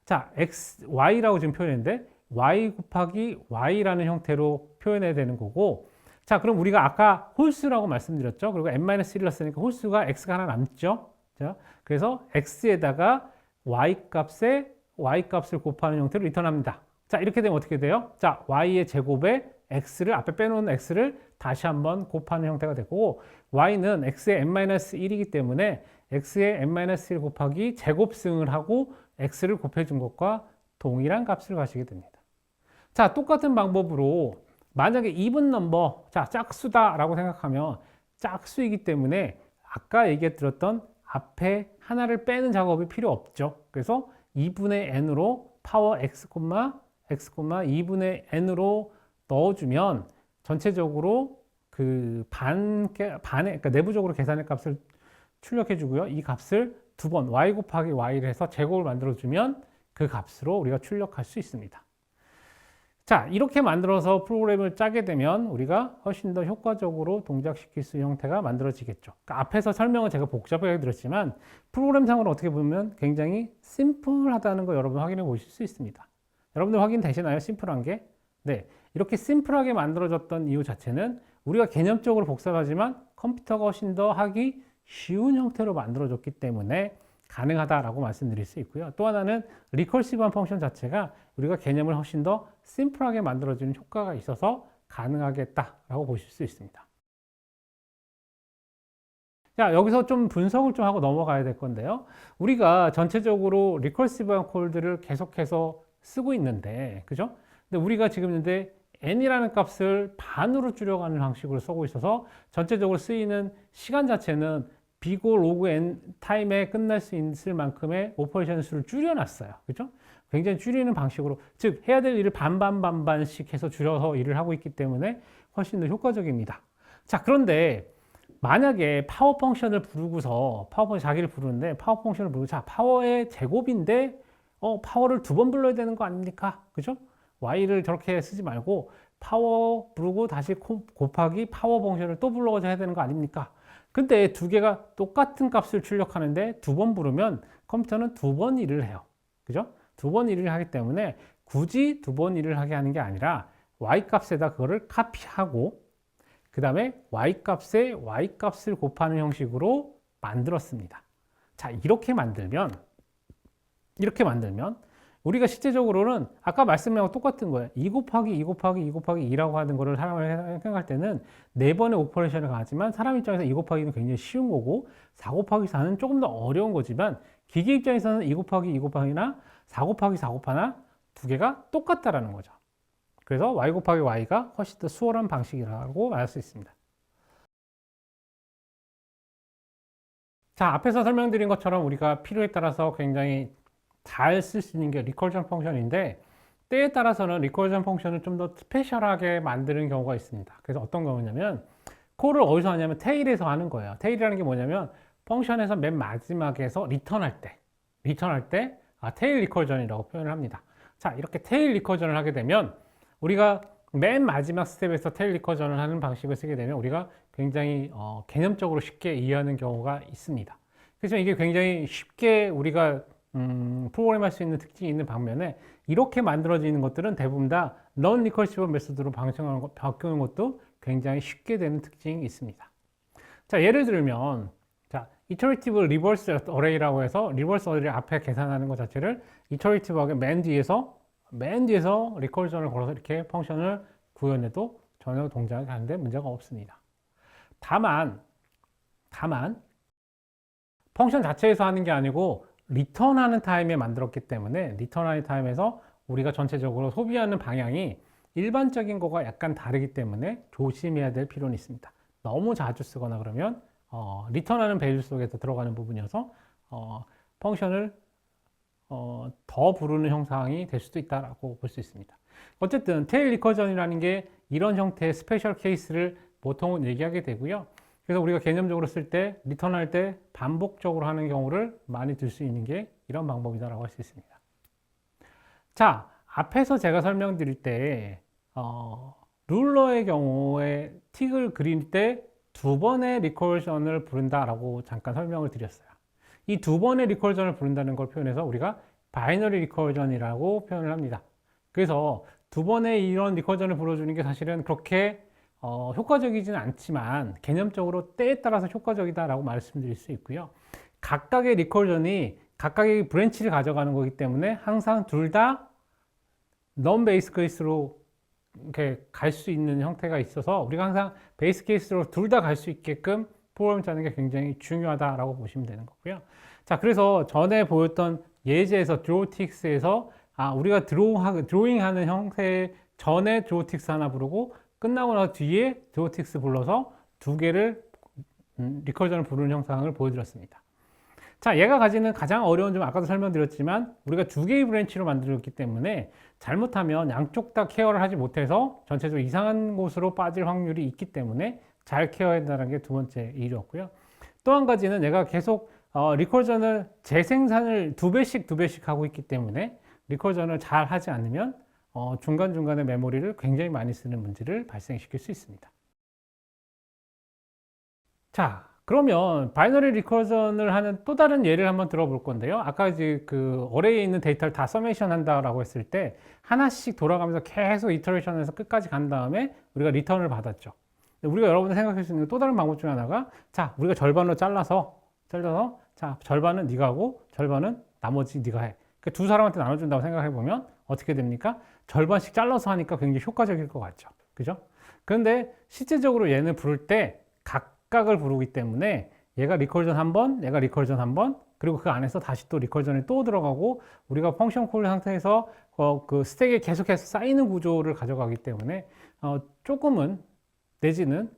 자, x, y라고 지금 표현했는데 y 곱하기 y라는 형태로 표현해야 되는 거고 자, 그럼 우리가 아까 홀수라고 말씀드렸죠. 그리고 n-1을 했으니까 홀수가 x가 하나 남죠. 자, 그래서 x에다가 y 값을 곱하는 형태로 리턴합니다. 자, 이렇게 되면 어떻게 돼요? 자, y의 제곱에 x를 앞에 빼놓은 x를 다시 한번 곱하는 형태가 되고 y는 x의 n-1이기 때문에 x의 n-1 곱하기 제곱승을 하고 x를 곱해준 것과 동일한 값을 가시게 됩니다. 자, 똑같은 방법으로 만약에 even 넘버, 자, 짝수다라고 생각하면 짝수이기 때문에 아까 얘기해 드렸던 앞에 하나를 빼는 작업이 필요 없죠. 그래서 2분의 n으로 파워 x, 2분의 n으로 넣어주면 전체적으로 그 그러니까 내부적으로 계산의 값을 출력해 주고요. 이 값을 두 번 y 곱하기 y를 해서 제곱을 만들어 주면 그 값으로 우리가 출력할 수 있습니다. 자, 이렇게 만들어서 프로그램을 짜게 되면 우리가 훨씬 더 효과적으로 동작시킬 수 있는 형태가 만들어지겠죠. 그러니까 앞에서 설명은 제가 복잡하게 드렸지만 프로그램상으로 어떻게 보면 굉장히 심플하다는 거 여러분 확인해 보실 수 있습니다. 여러분들 확인되시나요? 심플한 게? 네, 이렇게 심플하게 만들어졌던 이유 자체는 우리가 개념적으로 복잡하지만 컴퓨터가 훨씬 더 하기 쉬운 형태로 만들어졌기 때문에 가능하다라고 말씀드릴 수 있고요. 또 하나는 리커시브한 펑션 자체가 우리가 개념을 훨씬 더 심플하게 만들어주는 효과가 있어서 가능하겠다라고 보실 수 있습니다. 자, 여기서 좀 분석을 좀 하고 넘어가야 될 건데요. 우리가 전체적으로 리커시브한 콜들을 계속해서 쓰고 있는데, 그죠? 근데 우리가 지금 현재 n이라는 값을 반으로 줄여가는 방식으로 쓰고 있어서 전체적으로 쓰이는 시간 자체는 비고 로그 n 타임에 끝날 수 있을 만큼의 오퍼레이션 수를 줄여놨어요. 그죠? 굉장히 줄이는 방식으로, 즉 해야 될 일을 반반씩 해서 줄여서 일을 하고 있기 때문에 훨씬 더 효과적입니다. 자, 그런데 만약에 파워 펑션을 부르고서 파워 펑션 자기를 부르는데 파워 펑션을 부르고 자, 파워의 제곱인데 파워를 두 번 불러야 되는 거 아닙니까? 그죠? y를 저렇게 쓰지 말고 파워 부르고 다시 곱하기 파워 펑션을 또 불러가지고 해야 되는 거 아닙니까? 근데 두 개가 똑같은 값을 출력하는데 두 번 부르면 컴퓨터는 두 번 일을 해요. 그죠? 두 번 일을 하기 때문에 굳이 두 번 일을 하게 하는 게 아니라 y 값에다 그거를 카피하고 그 다음에 y값에 y값을 곱하는 형식으로 만들었습니다. 자, 이렇게 만들면 우리가 실제적으로는 아까 말씀드린 거 똑같은 거예요. 2 곱하기 2 곱하기 2 곱하기 2라고 하는 거를 사람을 생각할 때는 4번의 오퍼레이션을 가지만 사람 입장에서 2 곱하기는 굉장히 쉬운 거고 4 곱하기 4는 조금 더 어려운 거지만 기계 입장에서는 2 곱하기 2 곱하기나 4 곱하기 4 곱하나 두 개가 똑같다라는 거죠. 그래서 y 곱하기 y가 훨씬 더 수월한 방식이라고 말할 수 있습니다. 자, 앞에서 설명드린 것처럼 우리가 필요에 따라서 굉장히 잘 쓸 수 있는 게 리커전 펑션인데 때에 따라서는 리커전 펑션을 좀 더 스페셜하게 만드는 경우가 있습니다. 그래서 어떤 경우냐면 콜을 어디서 하냐면 테일에서 하는 거예요. 테일이라는 게 뭐냐면 펑션에서 맨 마지막에서 리턴할 때 테일 리커전이라고 표현을 합니다. 자, 이렇게 테일 리커전을 하게 되면 우리가 맨 마지막 스텝에서 테일 리커전을 하는 방식을 쓰게 되면 우리가 굉장히 개념적으로 쉽게 이해하는 경우가 있습니다. 그래서 이게 굉장히 쉽게 우리가 프로그램할 수 있는 특징이 있는 반면에 이렇게 만들어지는 것들은 대부분 다 non recursive 메소드로 바꾸는 것도 굉장히 쉽게 되는 특징이 있습니다. 자, 예를 들면 자, iterative reverse array라고 해서 reverse array 앞에 계산하는 것 자체를 iterative하게 맨 뒤에서 리커전을 걸어서 이렇게 펑션을 구현해도 전혀 동작이 하는데 문제가 없습니다. 다만 펑션 자체에서 하는 게 아니고 리턴하는 타임에 만들었기 때문에 리턴하는 타임에서 우리가 전체적으로 소비하는 방향이 일반적인 거가 약간 다르기 때문에 조심해야 될 필요는 있습니다. 너무 자주 쓰거나 그러면 리턴하는 배율 속에서 들어가는 부분이어서 펑션을 더 부르는 형상이 될 수도 있다고 볼 수 있습니다. 어쨌든 테일 리커전이라는 게 이런 형태의 스페셜 케이스를 보통은 얘기하게 되고요. 그래서 우리가 개념적으로 쓸 때 리턴할 때 반복적으로 하는 경우를 많이 들 수 있는 게 이런 방법이다라고 할 수 있습니다. 자, 앞에서 제가 설명드릴 때 룰러의 경우에 틱을 그릴 때 2번의 리커전을 부른다라고 잠깐 설명을 드렸어요. 이 2번의 리커전을 부른다는 걸 표현해서 우리가 바이너리 리커전이라고 표현을 합니다. 그래서 2번의 이런 리커전을 불러주는 게 사실은 그렇게 효과적이지는 않지만 개념적으로 때에 따라서 효과적이다라고 말씀드릴 수 있고요. 각각의 리커전이 각각의 브랜치를 가져가는 거기 때문에 항상 둘 다 non 베이스 케이스로 이렇게 갈 수 있는 형태가 있어서 우리가 항상 베이스 케이스로 둘 다 갈 수 있게끔 프로그램 짜는 게 굉장히 중요하다라고 보시면 되는 거고요. 자, 그래서 전에 보였던 예제에서 드로우틱스에서 우리가 드로잉하는 형태 전에 드로우틱스 하나 부르고 끝나고 나서 뒤에 드로우틱스 불러서 두 개를 리커전을 부르는 형상을 보여드렸습니다. 자, 얘가 가지는 가장 어려운 점 아까도 설명드렸지만 우리가 두 개의 브랜치로 만들었기 때문에 잘못하면 양쪽 다 케어를 하지 못해서 전체적으로 이상한 곳으로 빠질 확률이 있기 때문에 잘 케어해야 한다는 게 두 번째 일이었고요. 또 한 가지는 얘가 계속 리커전을 재생산을 두 배씩 하고 있기 때문에 리커전을 잘 하지 않으면 중간중간에 메모리를 굉장히 많이 쓰는 문제를 발생시킬 수 있습니다. 자, 그러면 바이너리 리커전을 하는 또 다른 예를 한번 들어볼 건데요. 아까 이제 그 어레이에 있는 데이터를 다 서메이션 한다라고 했을 때 하나씩 돌아가면서 계속 이터레이션에서 끝까지 간 다음에 우리가 리턴을 받았죠. 우리가 여러분들 생각할 수 있는 또 다른 방법 중에 하나가 자, 우리가 절반으로 잘라서 자, 절반은 네가 하고 절반은 나머지 네가 해. 그 두 사람한테 나눠준다고 생각해 보면 어떻게 됩니까? 절반씩 잘라서 하니까 굉장히 효과적일 것 같죠. 그죠? 그런데 실제적으로 얘는 부를 때 각각을 부르기 때문에 얘가 리커전 한 번, 얘가 리커전 한 번, 그리고 그 안에서 다시 또 리커전이 또 들어가고 우리가 펑션 콜 상태에서 그 스택에 계속해서 쌓이는 구조를 가져가기 때문에 조금은 내지는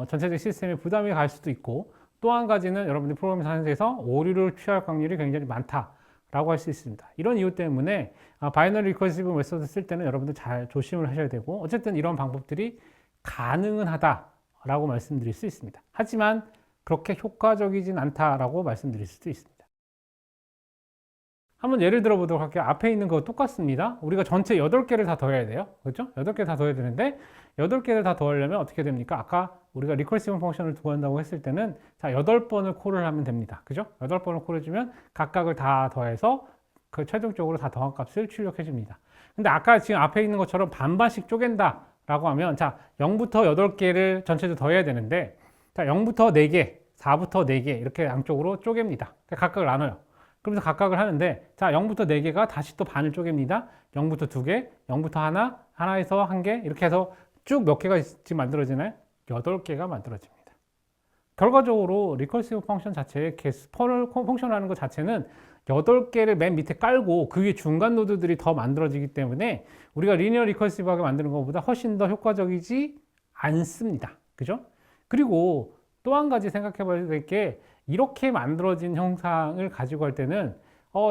전체적 시스템에 부담이 갈 수도 있고 또 한 가지는 여러분들이 프로그래밍 상태에서 오류를 취할 확률이 굉장히 많다라고 할 수 있습니다. 이런 이유 때문에 바이너리 리커시브 메소드 쓸 때는 여러분들 잘 조심을 하셔야 되고 어쨌든 이런 방법들이 가능은 하다라고 말씀드릴 수 있습니다. 하지만 그렇게 효과적이진 않다라고 말씀드릴 수도 있습니다. 한번 예를 들어 보도록 할게요. 앞에 있는 거 똑같습니다. 우리가 전체 8개를 다 더해야 돼요. 그렇죠? 8개 다 더해야 되는데 8개를 다 더하려면 어떻게 됩니까? 아까 우리가 리커시브 펑션을 구한다고 했을 때는 자, 8번을 콜을 하면 됩니다. 그죠? 8번을 콜해주면 각각을 다 더해서 그 최종적으로 다 더한 값을 출력해 줍니다. 근데 아까 지금 앞에 있는 것처럼 반반씩 쪼갠다 라고 하면, 자, 0부터 8개를 전체적으로 더해야 되는데, 자, 0부터 4개, 4부터 4개, 이렇게 양쪽으로 쪼갭니다. 각각을 나눠요. 그러면서 각각을 하는데, 자, 0부터 4개가 다시 또 반을 쪼갭니다. 0부터 2개, 0부터 하나, 하나에서 1개, 이렇게 해서 쭉 몇 개가 지금 만들어지나요? 8개가 만들어집니다. 결과적으로 리커시브 펑션 자체의 펑션하는 것 자체는 8개를 맨 밑에 깔고 그 위에 중간 노드들이 더 만들어지기 때문에 우리가 리니어 리커시브하게 만드는 것보다 훨씬 더 효과적이지 않습니다. 그죠? 그리고 또 한 가지 생각해 봐야 될 게, 이렇게 만들어진 형상을 가지고 할 때는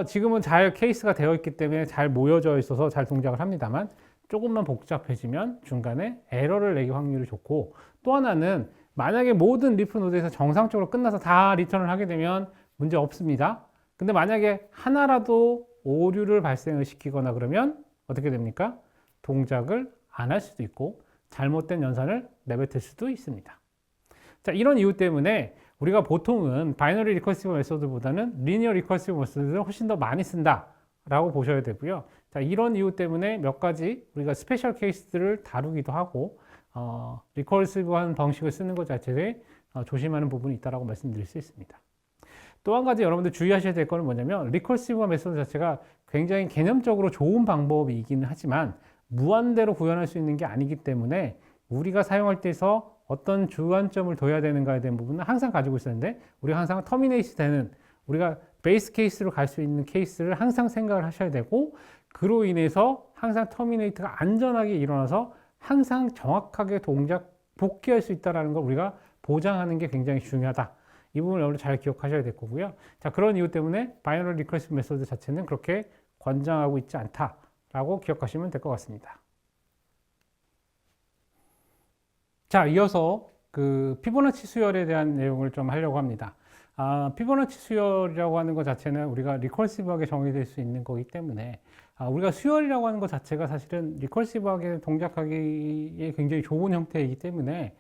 지금은 잘 케이스가 되어 있기 때문에 잘 모여져 있어서 잘 동작을 합니다만, 조금만 복잡해지면 중간에 에러를 내기 확률이 좋고, 또 하나는 만약에 모든 리프 노드에서 정상적으로 끝나서 다 리턴을 하게 되면 문제 없습니다. 근데 만약에 하나라도 오류를 발생을 시키거나 그러면 어떻게 됩니까? 동작을 안 할 수도 있고 잘못된 연산을 내뱉을 수도 있습니다. 자, 이런 이유 때문에 우리가 보통은 바이너리 리커시브 메소드보다는 리니어 리커시브 메소드를 훨씬 더 많이 쓴다 라고 보셔야 되고요. 자, 이런 이유 때문에 몇 가지 우리가 스페셜 케이스들을 다루기도 하고 리커시브한 방식을 쓰는 것 자체에 조심하는 부분이 있다고 말씀드릴 수 있습니다. 또 한 가지 여러분들 주의하셔야 될 것은 뭐냐면, 리커시브 메소드 자체가 굉장히 개념적으로 좋은 방법이긴 하지만 무한대로 구현할 수 있는 게 아니기 때문에 우리가 사용할 때에서 어떤 주안점을 둬야 되는가에 대한 부분은 항상 가지고 있었는데, 우리가 항상 터미네이트 되는, 우리가 베이스 케이스로 갈 수 있는 케이스를 항상 생각을 하셔야 되고, 그로 인해서 항상 터미네이트가 안전하게 일어나서 항상 정확하게 동작 복귀할 수 있다는 걸 우리가 보장하는 게 굉장히 중요하다. 이 부분을 여러분 잘 기억하셔야 될 거고요. 자, 그런 이유 때문에 바이너리 리커시브 메소드 자체는 그렇게 권장하고 있지 않다라고 기억하시면 될 것 같습니다. 자, 이어서 그 피보나치 수열에 대한 내용을 좀 하려고 합니다. 피보나치 수열이라고 하는 것 자체는 우리가 리커시브하게 정의될 수 있는 거기 때문에 우리가 수열이라고 하는 것 자체가 사실은 리커시브하게 동작하기에 굉장히 좋은 형태이기 때문에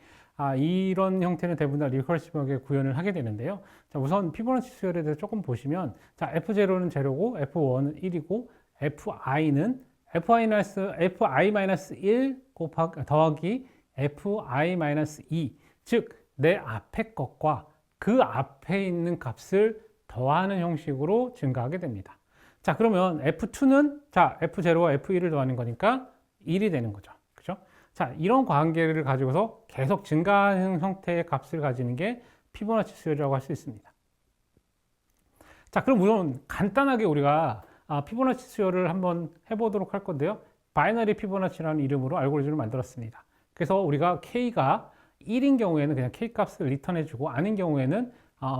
이런 형태는 대부분 다 리커시브하게 구현을 하게 되는데요. 자, 우선 피보나치 수열에 대해서 조금 보시면, 자, F0는 제로고 F1은 1이고 Fi는 Fi-1 더하기 Fi-2, 즉 내 앞에 것과 그 앞에 있는 값을 더하는 형식으로 증가하게 됩니다. 자, 그러면 F2는 자, F0와 F1을 더하는 거니까 1이 되는 거죠. 그죠? 자, 이런 관계를 가지고서 계속 증가하는 형태의 값을 가지는 게 피보나치 수열이라고 할 수 있습니다. 자, 그럼 우선 간단하게 우리가 피보나치 수열을 한번 해보도록 할 건데요. 바이너리 피보나치라는 이름으로 알고리즘을 만들었습니다. 그래서 우리가 K가 1인 경우에는 그냥 K 값을 리턴해주고, 아닌 경우에는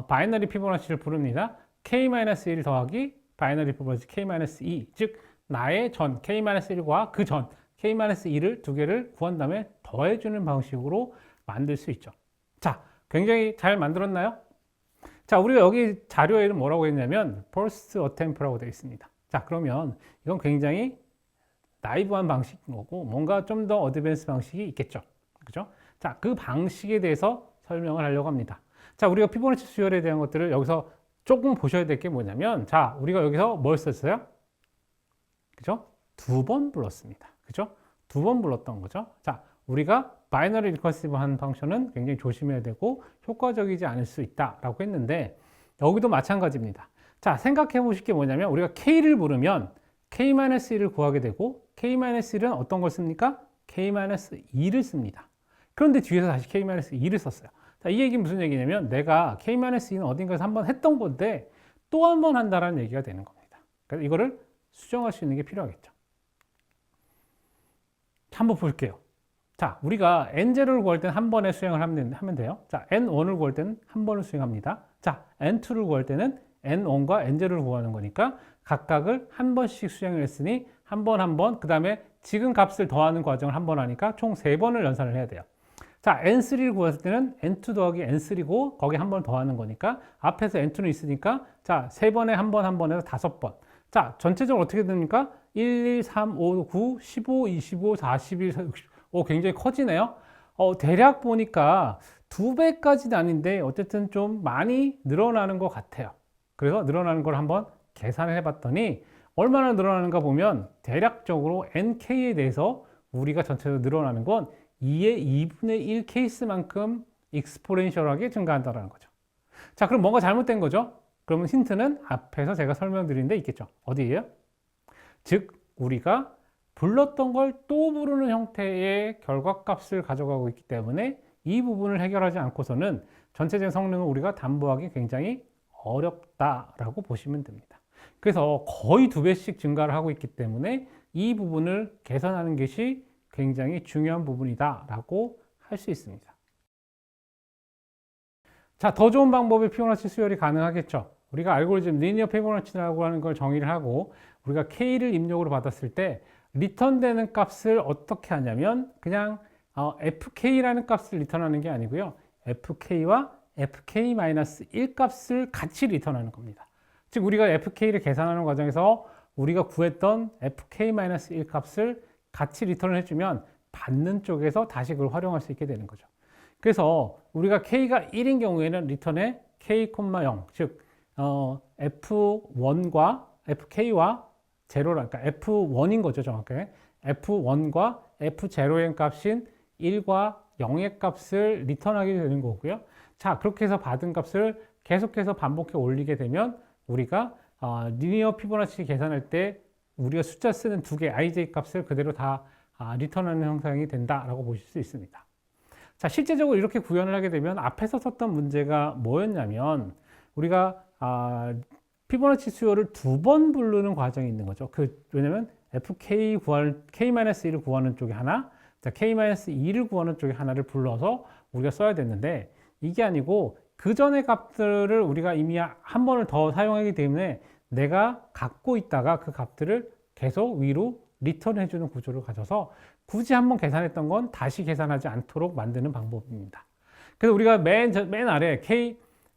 바이너리 피보나치를 부릅니다. K-1 더하기 바이너리 피보나치 K-2, 즉 나의 전 K-1과 그 전 K-2를 두 개를 구한 다음에 더해주는 방식으로 만들 수 있죠. 자, 굉장히 잘 만들었나요? 자, 우리가 여기 자료에는 뭐라고 했냐면 first attempt라고 되어 있습니다. 자, 그러면 이건 굉장히 나이브한 방식인 거고 뭔가 좀 더 어드밴스 방식이 있겠죠. 그죠? 자, 그 방식에 대해서 설명을 하려고 합니다. 자, 우리가 피보나치 수열에 대한 것들을 여기서 조금 보셔야 될 게 뭐냐면, 자, 우리가 여기서 뭘 썼어요? 그죠? 2번 불렀습니다. 그죠? 2번 불렀던 거죠. 자, 우리가 바이너리 리커시브한 펑션은 굉장히 조심해야 되고 효과적이지 않을 수 있다라고 했는데, 여기도 마찬가지입니다. 자, 생각해 보실 게 뭐냐면, 우리가 K를 부르면 K-1을 구하게 되고, K-1은 어떤 걸 씁니까? K-2를 씁니다. 그런데 뒤에서 다시 K-2를 썼어요. 자, 이 얘기는 무슨 얘기냐면, 내가 K-2는 어딘가에서 한번 했던 건데 또 한 번 한다는 얘기가 되는 겁니다. 그래서 이거를 수정할 수 있는 게 필요하겠죠. 한번 볼게요. 자, 우리가 N0를 구할 때는 한 번에 수행을 하면 돼요. 자, N1을 구할 때는 한 번을 수행합니다. 자, N2를 구할 때는 N1과 N0를 구하는 거니까 각각을 한 번씩 수행을 했으니 한 번, 그 다음에 지금 값을 더하는 과정을 한 번 하니까 총 3번을 연산을 해야 돼요. 자, N3를 구했을 때는 N2 더하기 N3고 거기 한 번 더하는 거니까 앞에서 N2는 있으니까 자, 3번에 한 번 해서 5번. 자, 전체적으로 어떻게 됩니까? 1, 2, 3, 5, 9, 15, 25, 41, 60. 굉장히 커지네요. 대략 보니까 2배까지는 아닌데 어쨌든 좀 많이 늘어나는 것 같아요. 그래서 늘어나는 걸 한번 계산을 해봤더니 얼마나 늘어나는가 보면 대략적으로 NK에 대해서 우리가 전체적으로 늘어나는 건 2의 2분의 1 케이스만큼 익스포넨셜하게 증가한다는 거죠. 자, 그럼 뭔가 잘못된 거죠? 그러면 힌트는 앞에서 제가 설명드린 데 있겠죠. 어디예요? 즉, 우리가 불렀던 걸 또 부르는 형태의 결과값을 가져가고 있기 때문에 이 부분을 해결하지 않고서는 전체적인 성능을 우리가 담보하기 굉장히 어렵다라고 보시면 됩니다. 그래서 거의 2배씩 증가를 하고 있기 때문에 이 부분을 개선하는 것이 굉장히 중요한 부분이다라고 할 수 있습니다. 자, 더 좋은 방법의 피보나치 수열이 가능하겠죠. 우리가 알고리즘 리니어 피보나치라고 하는 걸 정의를 하고 우리가 K를 입력으로 받았을 때 리턴되는 값을 어떻게 하냐면 그냥 FK라는 값을 리턴하는 게 아니고요. FK와 FK-1 값을 같이 리턴하는 겁니다. 즉 우리가 FK를 계산하는 과정에서 우리가 구했던 FK-1 값을 같이 리턴을 해주면 받는 쪽에서 다시 그걸 활용할 수 있게 되는 거죠. 그래서 우리가 K가 1인 경우에는 리턴에 K,0, 즉 F1과 FK와 제로라, 그러니까 F1인 거죠, 정확하게. F1과 F0의 값인 1과 0의 값을 리턴하게 되는 거고요. 자, 그렇게 해서 받은 값을 계속해서 반복해 올리게 되면 우리가 리니어 피보나치 계산할 때 우리가 숫자 쓰는 두 개 ij 값을 그대로 다 리턴하는 형상이 된다라고 보실 수 있습니다. 자, 실제적으로 이렇게 구현을 하게 되면 앞에서 썼던 문제가 뭐였냐면 우리가 피보나치 수열을 2번 부르는 과정이 있는 거죠. 왜냐면 FK K-1을 구하는 쪽에 하나, K-2를 구하는 쪽에 하나를 불러서 우리가 써야 됐는데 이게 아니고 그 전의 값들을 우리가 이미 한 번을 더 사용하기 때문에 내가 갖고 있다가 그 값들을 계속 위로 리턴해주는 구조를 가져서 굳이 한번 계산했던 건 다시 계산하지 않도록 만드는 방법입니다. 그래서 우리가 맨 아래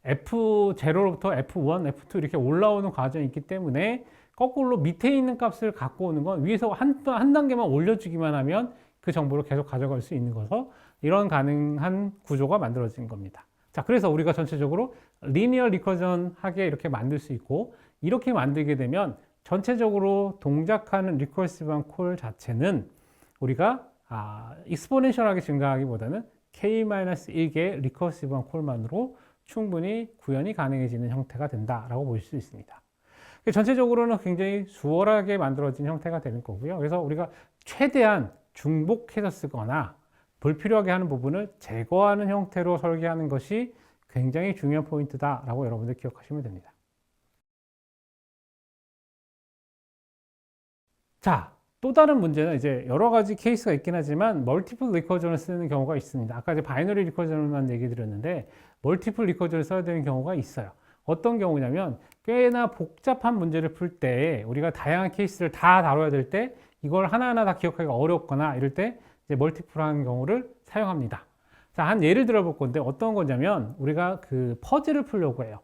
F0로부터 F1, F2 이렇게 올라오는 과정이 있기 때문에 거꾸로 밑에 있는 값을 갖고 오는 건 위에서 한 단계만 올려주기만 하면 그 정보를 계속 가져갈 수 있는 거서 이런 가능한 구조가 만들어진 겁니다. 자, 그래서 우리가 전체적으로 리니어 리커전 하게 이렇게 만들 수 있고 이렇게 만들게 되면 전체적으로 동작하는 리커시브한 콜 자체는 우리가 익스포넨셜하게 증가하기보다는 K-1개 리커시브한 콜만으로 충분히 구현이 가능해지는 형태가 된다라고 볼 수 있습니다. 전체적으로는 굉장히 수월하게 만들어진 형태가 되는 거고요. 그래서 우리가 최대한 중복해서 쓰거나 불필요하게 하는 부분을 제거하는 형태로 설계하는 것이 굉장히 중요한 포인트다라고 여러분들 기억하시면 됩니다. 자, 또 다른 문제는 이제 여러 가지 케이스가 있긴 하지만 멀티플 리커전을 쓰는 경우가 있습니다. 아까 이제 바이너리 리커전만 얘기 드렸는데 멀티플 리커전을 써야 되는 경우가 있어요. 어떤 경우냐면 꽤나 복잡한 문제를 풀 때 우리가 다양한 케이스를 다 다뤄야 될 때 이걸 하나하나 다 기억하기가 어렵거나 이럴 때 이제 멀티플한 경우를 사용합니다. 자, 한 예를 들어 볼 건데 어떤 거냐면 우리가 그 퍼즐을 풀려고 해요.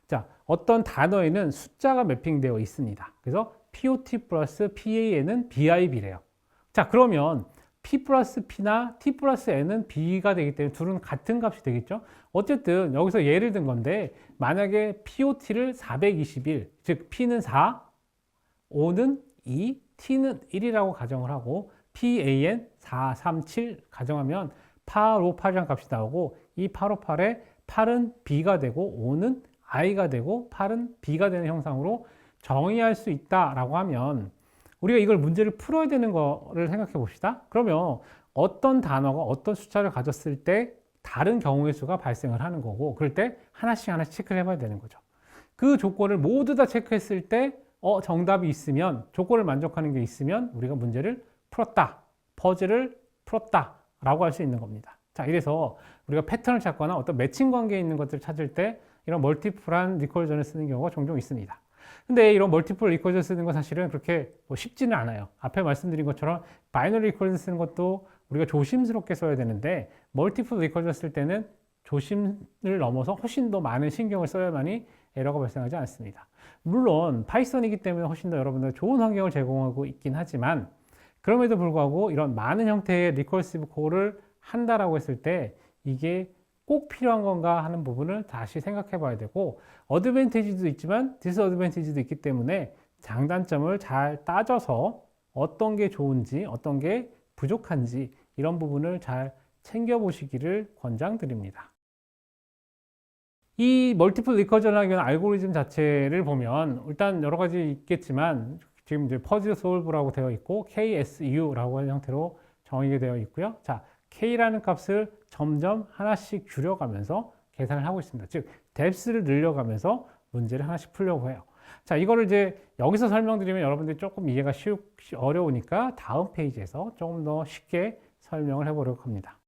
자, 어떤 단어에는 숫자가 매핑되어 있습니다. 그래서 POT 플러스 PAN은 BIB래요. 자, 그러면 P 플러스 P나 T 플러스 N은 B가 되기 때문에 둘은 같은 값이 되겠죠? 어쨌든 여기서 예를 든 건데 만약에 POT를 421, 즉 P는 4, O는 2, T는 1이라고 가정을 하고 PAN 437 가정하면 858이라는 값이 나오고 이 858에 8은 B가 되고 5는 I가 되고 8은 B가 되는 형상으로 정의할 수 있다라고 하면 우리가 이걸 문제를 풀어야 되는 거를 생각해 봅시다. 그러면 어떤 단어가 어떤 숫자를 가졌을 때 다른 경우의 수가 발생을 하는 거고 그럴 때 하나씩 체크를 해봐야 되는 거죠. 그 조건을 모두 다 체크했을 때 정답이 있으면 조건을 만족하는 게 있으면 우리가 문제를 풀었다. 퍼즐을 풀었다 라고 할 수 있는 겁니다. 자, 이래서 우리가 패턴을 찾거나 어떤 매칭 관계에 있는 것들을 찾을 때 이런 멀티플한 리커전을 쓰는 경우가 종종 있습니다. 근데 이런 멀티플 리커전 쓰는 건 사실은 그렇게 쉽지는 않아요. 앞에 말씀드린 것처럼 바이너리 리커전 쓰는 것도 우리가 조심스럽게 써야 되는데 멀티플 리커전 쓸 때는 조심을 넘어서 훨씬 더 많은 신경을 써야만이 에러가 발생하지 않습니다. 물론 파이썬이기 때문에 훨씬 더 여러분들 좋은 환경을 제공하고 있긴 하지만 그럼에도 불구하고 이런 많은 형태의 리커시브 콜을 한다라고 했을 때 이게 꼭 필요한 건가 하는 부분을 다시 생각해 봐야 되고 어드밴티지도 있지만 디스어드밴티지도 있기 때문에 장단점을 잘 따져서 어떤 게 좋은지 어떤 게 부족한지 이런 부분을 잘 챙겨보시기를 권장드립니다. 이 멀티플 리커전을 하기 위한 알고리즘 자체를 보면 일단 여러 가지 있겠지만 지금 이제 퍼즐 솔브라고 되어 있고 KSU라고 하는 형태로 정의가 되어 있고요. 자, K라는 값을 점점 하나씩 줄여가면서 계산을 하고 있습니다. 즉, 뎁스를 늘려가면서 문제를 하나씩 풀려고 해요. 자, 이거를 이제 여기서 설명드리면 여러분들이 조금 이해가 어려우니까 다음 페이지에서 조금 더 쉽게 설명을 해보려고 합니다.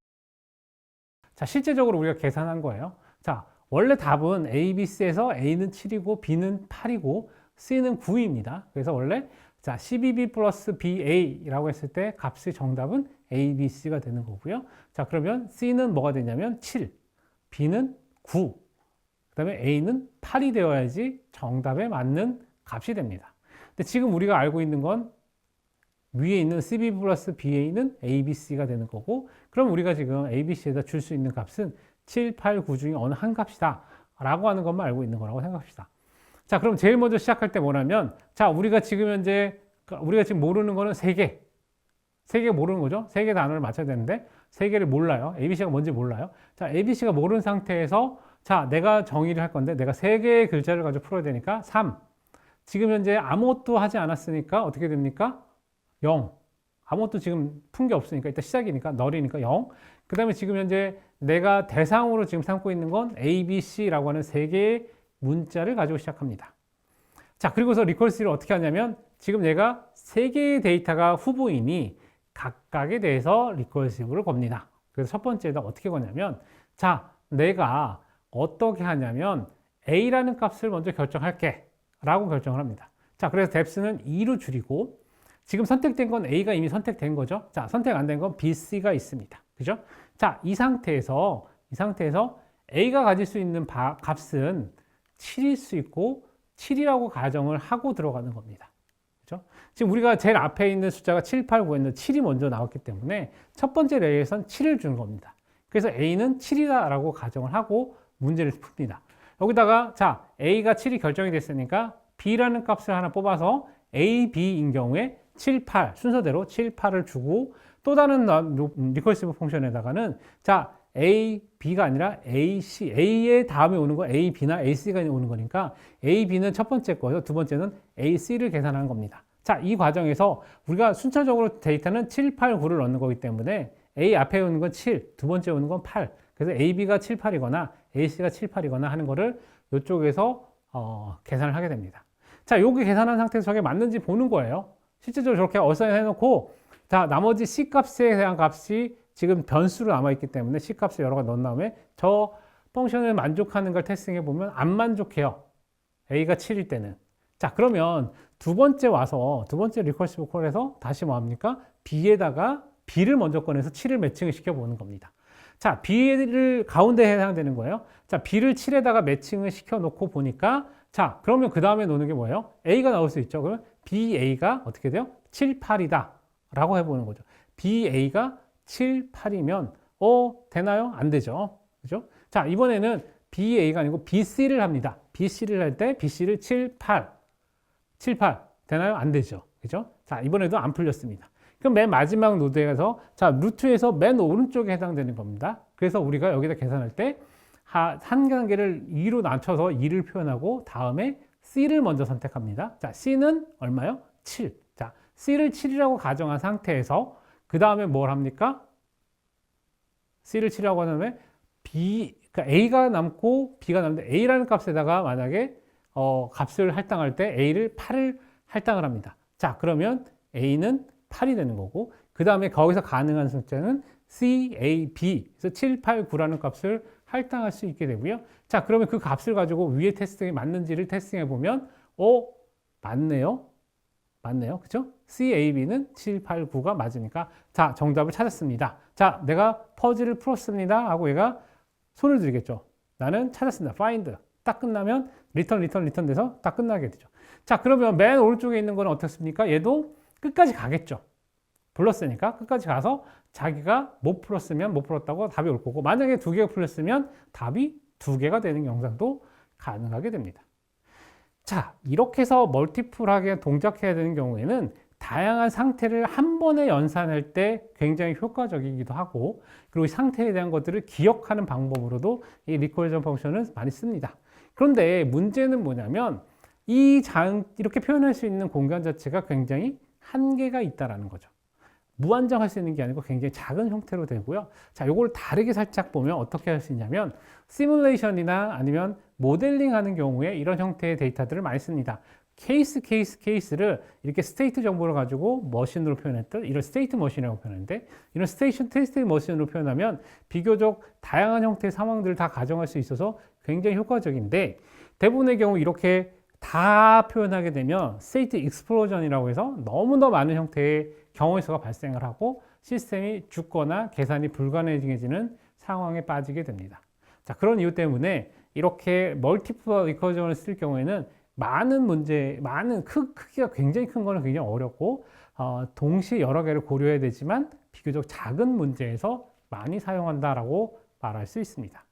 자, 실제적으로 우리가 계산한 거예요. 자, 원래 답은 A, B, C에서 A는 7이고 B는 8이고 C는 9입니다. 그래서 원래 자, 12B 플러스 BA라고 했을 때 값의 정답은 A, B, C가 되는 거고요. 자, 그러면 C는 뭐가 되냐면 7, B는 9, 그 다음에 A는 8이 되어야지 정답에 맞는 값이 됩니다. 근데 지금 우리가 알고 있는 건 위에 있는 CB 플러스 BA는 ABC가 되는 거고, 그럼 우리가 지금 ABC에다 줄 수 있는 값은 7, 8, 9 중에 어느 한 값이다 라고 하는 것만 알고 있는 거라고 생각합시다. 자, 그럼 제일 먼저 시작할 때 뭐냐면, 자, 우리가 지금 현재 우리가 지금 모르는 거는 3개 모르는 거죠. 3개 단어를 맞춰야 되는데 3개를 몰라요. ABC가 뭔지 몰라요. 자, ABC가 모르는 상태에서 자, 내가 정의를 할 건데 내가 3개의 글자를 가지고 풀어야 되니까 3. 지금 현재 아무것도 하지 않았으니까 어떻게 됩니까? 0. 아무것도 지금 푼 게 없으니까 일단 시작이니까 널이니까 0. 그 다음에 지금 현재 내가 대상으로 지금 삼고 있는 건 A, B, C라고 하는 3개의 문자를 가지고 시작합니다. 자, 그리고서 리커시브를 어떻게 하냐면 지금 내가 3개의 데이터가 후보이니 각각에 대해서 리커시브를 겁니다. 그래서 첫 번째에다 어떻게 거냐면 자, 내가 어떻게 하냐면 A라는 값을 먼저 결정할게 라고 결정을 합니다. 자, 그래서 뎁스는 2로 줄이고 지금 선택된 건 A가 이미 선택된 거죠. 자, 선택 안 된 건 B, C가 있습니다. 그죠? 자, 이 상태에서 A가 가질 수 있는 값은 7일 수 있고 7이라고 가정을 하고 들어가는 겁니다. 그죠? 지금 우리가 제일 앞에 있는 숫자가 7, 8, 9였는데 7이 먼저 나왔기 때문에 첫 번째 레이에선 7을 주는 겁니다. 그래서 A는 7이다라고 가정을 하고 문제를 풉니다. 여기다가 자, A가 7이 결정이 됐으니까 B라는 값을 하나 뽑아서 A, B인 경우에 7, 8 순서대로 7, 8을 주고 또 다른 리커시브 펑션에다가는 자, A, B가 아니라 A, C, A의 다음에 오는 거 A, B나 A, C가 오는 거니까 A, B는 첫 번째 거예요. 두 번째는 A, C를 계산하는 겁니다. 자, 이 과정에서 우리가 순차적으로 데이터는 7, 8, 9를 넣는 거기 때문에 A 앞에 오는 건 7, 두 번째 오는 건 8. 그래서 A, B가 7, 8이거나 A, C가 7, 8이거나 하는 거를 이쪽에서 계산을 하게 됩니다. 자, 여기 계산한 상태에서 저게 맞는지 보는 거예요. 실제적으로 저렇게 어사인 해놓고 자, 나머지 C 값에 대한 값이 지금 변수로 남아있기 때문에 C 값을 여러 가지 넣은 다음에 저 펑션을 만족하는 걸 테스팅해 보면 안 만족해요. A가 7일 때는. 자, 그러면 두 번째 리커시브 콜에서 다시 뭐 합니까? B에다가 B를 먼저 꺼내서 7을 매칭을 시켜보는 겁니다. 자, B를 가운데 해당되는 거예요. 자, B를 7에다가 매칭을 시켜놓고 보니까 자, 그러면 그 다음에 노는 게 뭐예요? A가 나올 수 있죠. 그러면 BA가 어떻게 돼요? 7, 8이다 라고 해보는 거죠. BA가 7, 8이면 되나요? 안 되죠. 그죠? 자, 이번에는 BA가 아니고 BC를 합니다. BC를 할 때 BC를 7, 8 되나요? 안 되죠. 그죠? 자, 이번에도 안 풀렸습니다. 그럼 맨 마지막 노드에서 자, 루트에서 맨 오른쪽에 해당되는 겁니다. 그래서 우리가 여기다 계산할 때 한 단계를 2로 낮춰서 2를 표현하고 다음에 C를 먼저 선택합니다. 자, C는 얼마요? 7. 자, C를 7이라고 가정한 상태에서 그 다음에 뭘 합니까? C를 7이라고 한 다음에 그러니까 A가 남고 B가 남는데 A라는 값에다가 만약에 값을 할당할 때 A를 8을 할당을 합니다. 자, 그러면 A는 8이 되는 거고 그 다음에 거기서 가능한 숫자는 C, A, B 그래서 7, 8, 9라는 값을 할당할 수 있게 되고요. 자, 그러면 그 값을 가지고 위에 테스팅이 맞는지를 테스팅해 보면 맞네요. 그죠? C, A, B는 7, 8, 9가 맞으니까 자, 정답을 찾았습니다. 자, 내가 퍼즐을 풀었습니다 하고 얘가 손을 들겠죠. 나는 찾았습니다. find. 딱 끝나면 return 돼서 딱 끝나게 되죠. 자, 그러면 맨 오른쪽에 있는 거는 어떻습니까? 얘도 끝까지 가겠죠. 불렀으니까 끝까지 가서 자기가 못 풀었으면 못 풀었다고 답이 올 거고 만약에 2개가 풀렸으면 답이 2개가 되는 영상도 가능하게 됩니다. 자, 이렇게 해서 멀티플하게 동작해야 되는 경우에는 다양한 상태를 한 번에 연산할 때 굉장히 효과적이기도 하고, 그리고 이 상태에 대한 것들을 기억하는 방법으로도 이 리커전 펑션을 많이 씁니다. 그런데 문제는 뭐냐면 이렇게 표현할 수 있는 공간 자체가 굉장히 한계가 있다라는 거죠. 무한정할 수 있는 게 아니고 굉장히 작은 형태로 되고요. 자, 요걸 다르게 살짝 보면 어떻게 할 수 있냐면 시뮬레이션이나 아니면 모델링 하는 경우에 이런 형태의 데이터들을 많이 씁니다. 케이스를 이렇게 스테이트 정보를 가지고 머신으로 표현했던 이런 스테이트 머신이라고 표현하는데, 이런 스테이트 머신으로 표현하면 비교적 다양한 형태의 상황들을 다 가정할 수 있어서 굉장히 효과적인데, 대부분의 경우 이렇게 다 표현하게 되면 스테이트 익스플로전이라고 해서 너무나 많은 형태의 경우의 수가 발생을 하고 시스템이 죽거나 계산이 불가능해지는 상황에 빠지게 됩니다. 자, 그런 이유 때문에 이렇게 멀티플 리커전을 쓸 경우에는 크기가 굉장히 큰 거는 굉장히 어렵고, 동시에 여러 개를 고려해야 되지만 비교적 작은 문제에서 많이 사용한다라고 말할 수 있습니다.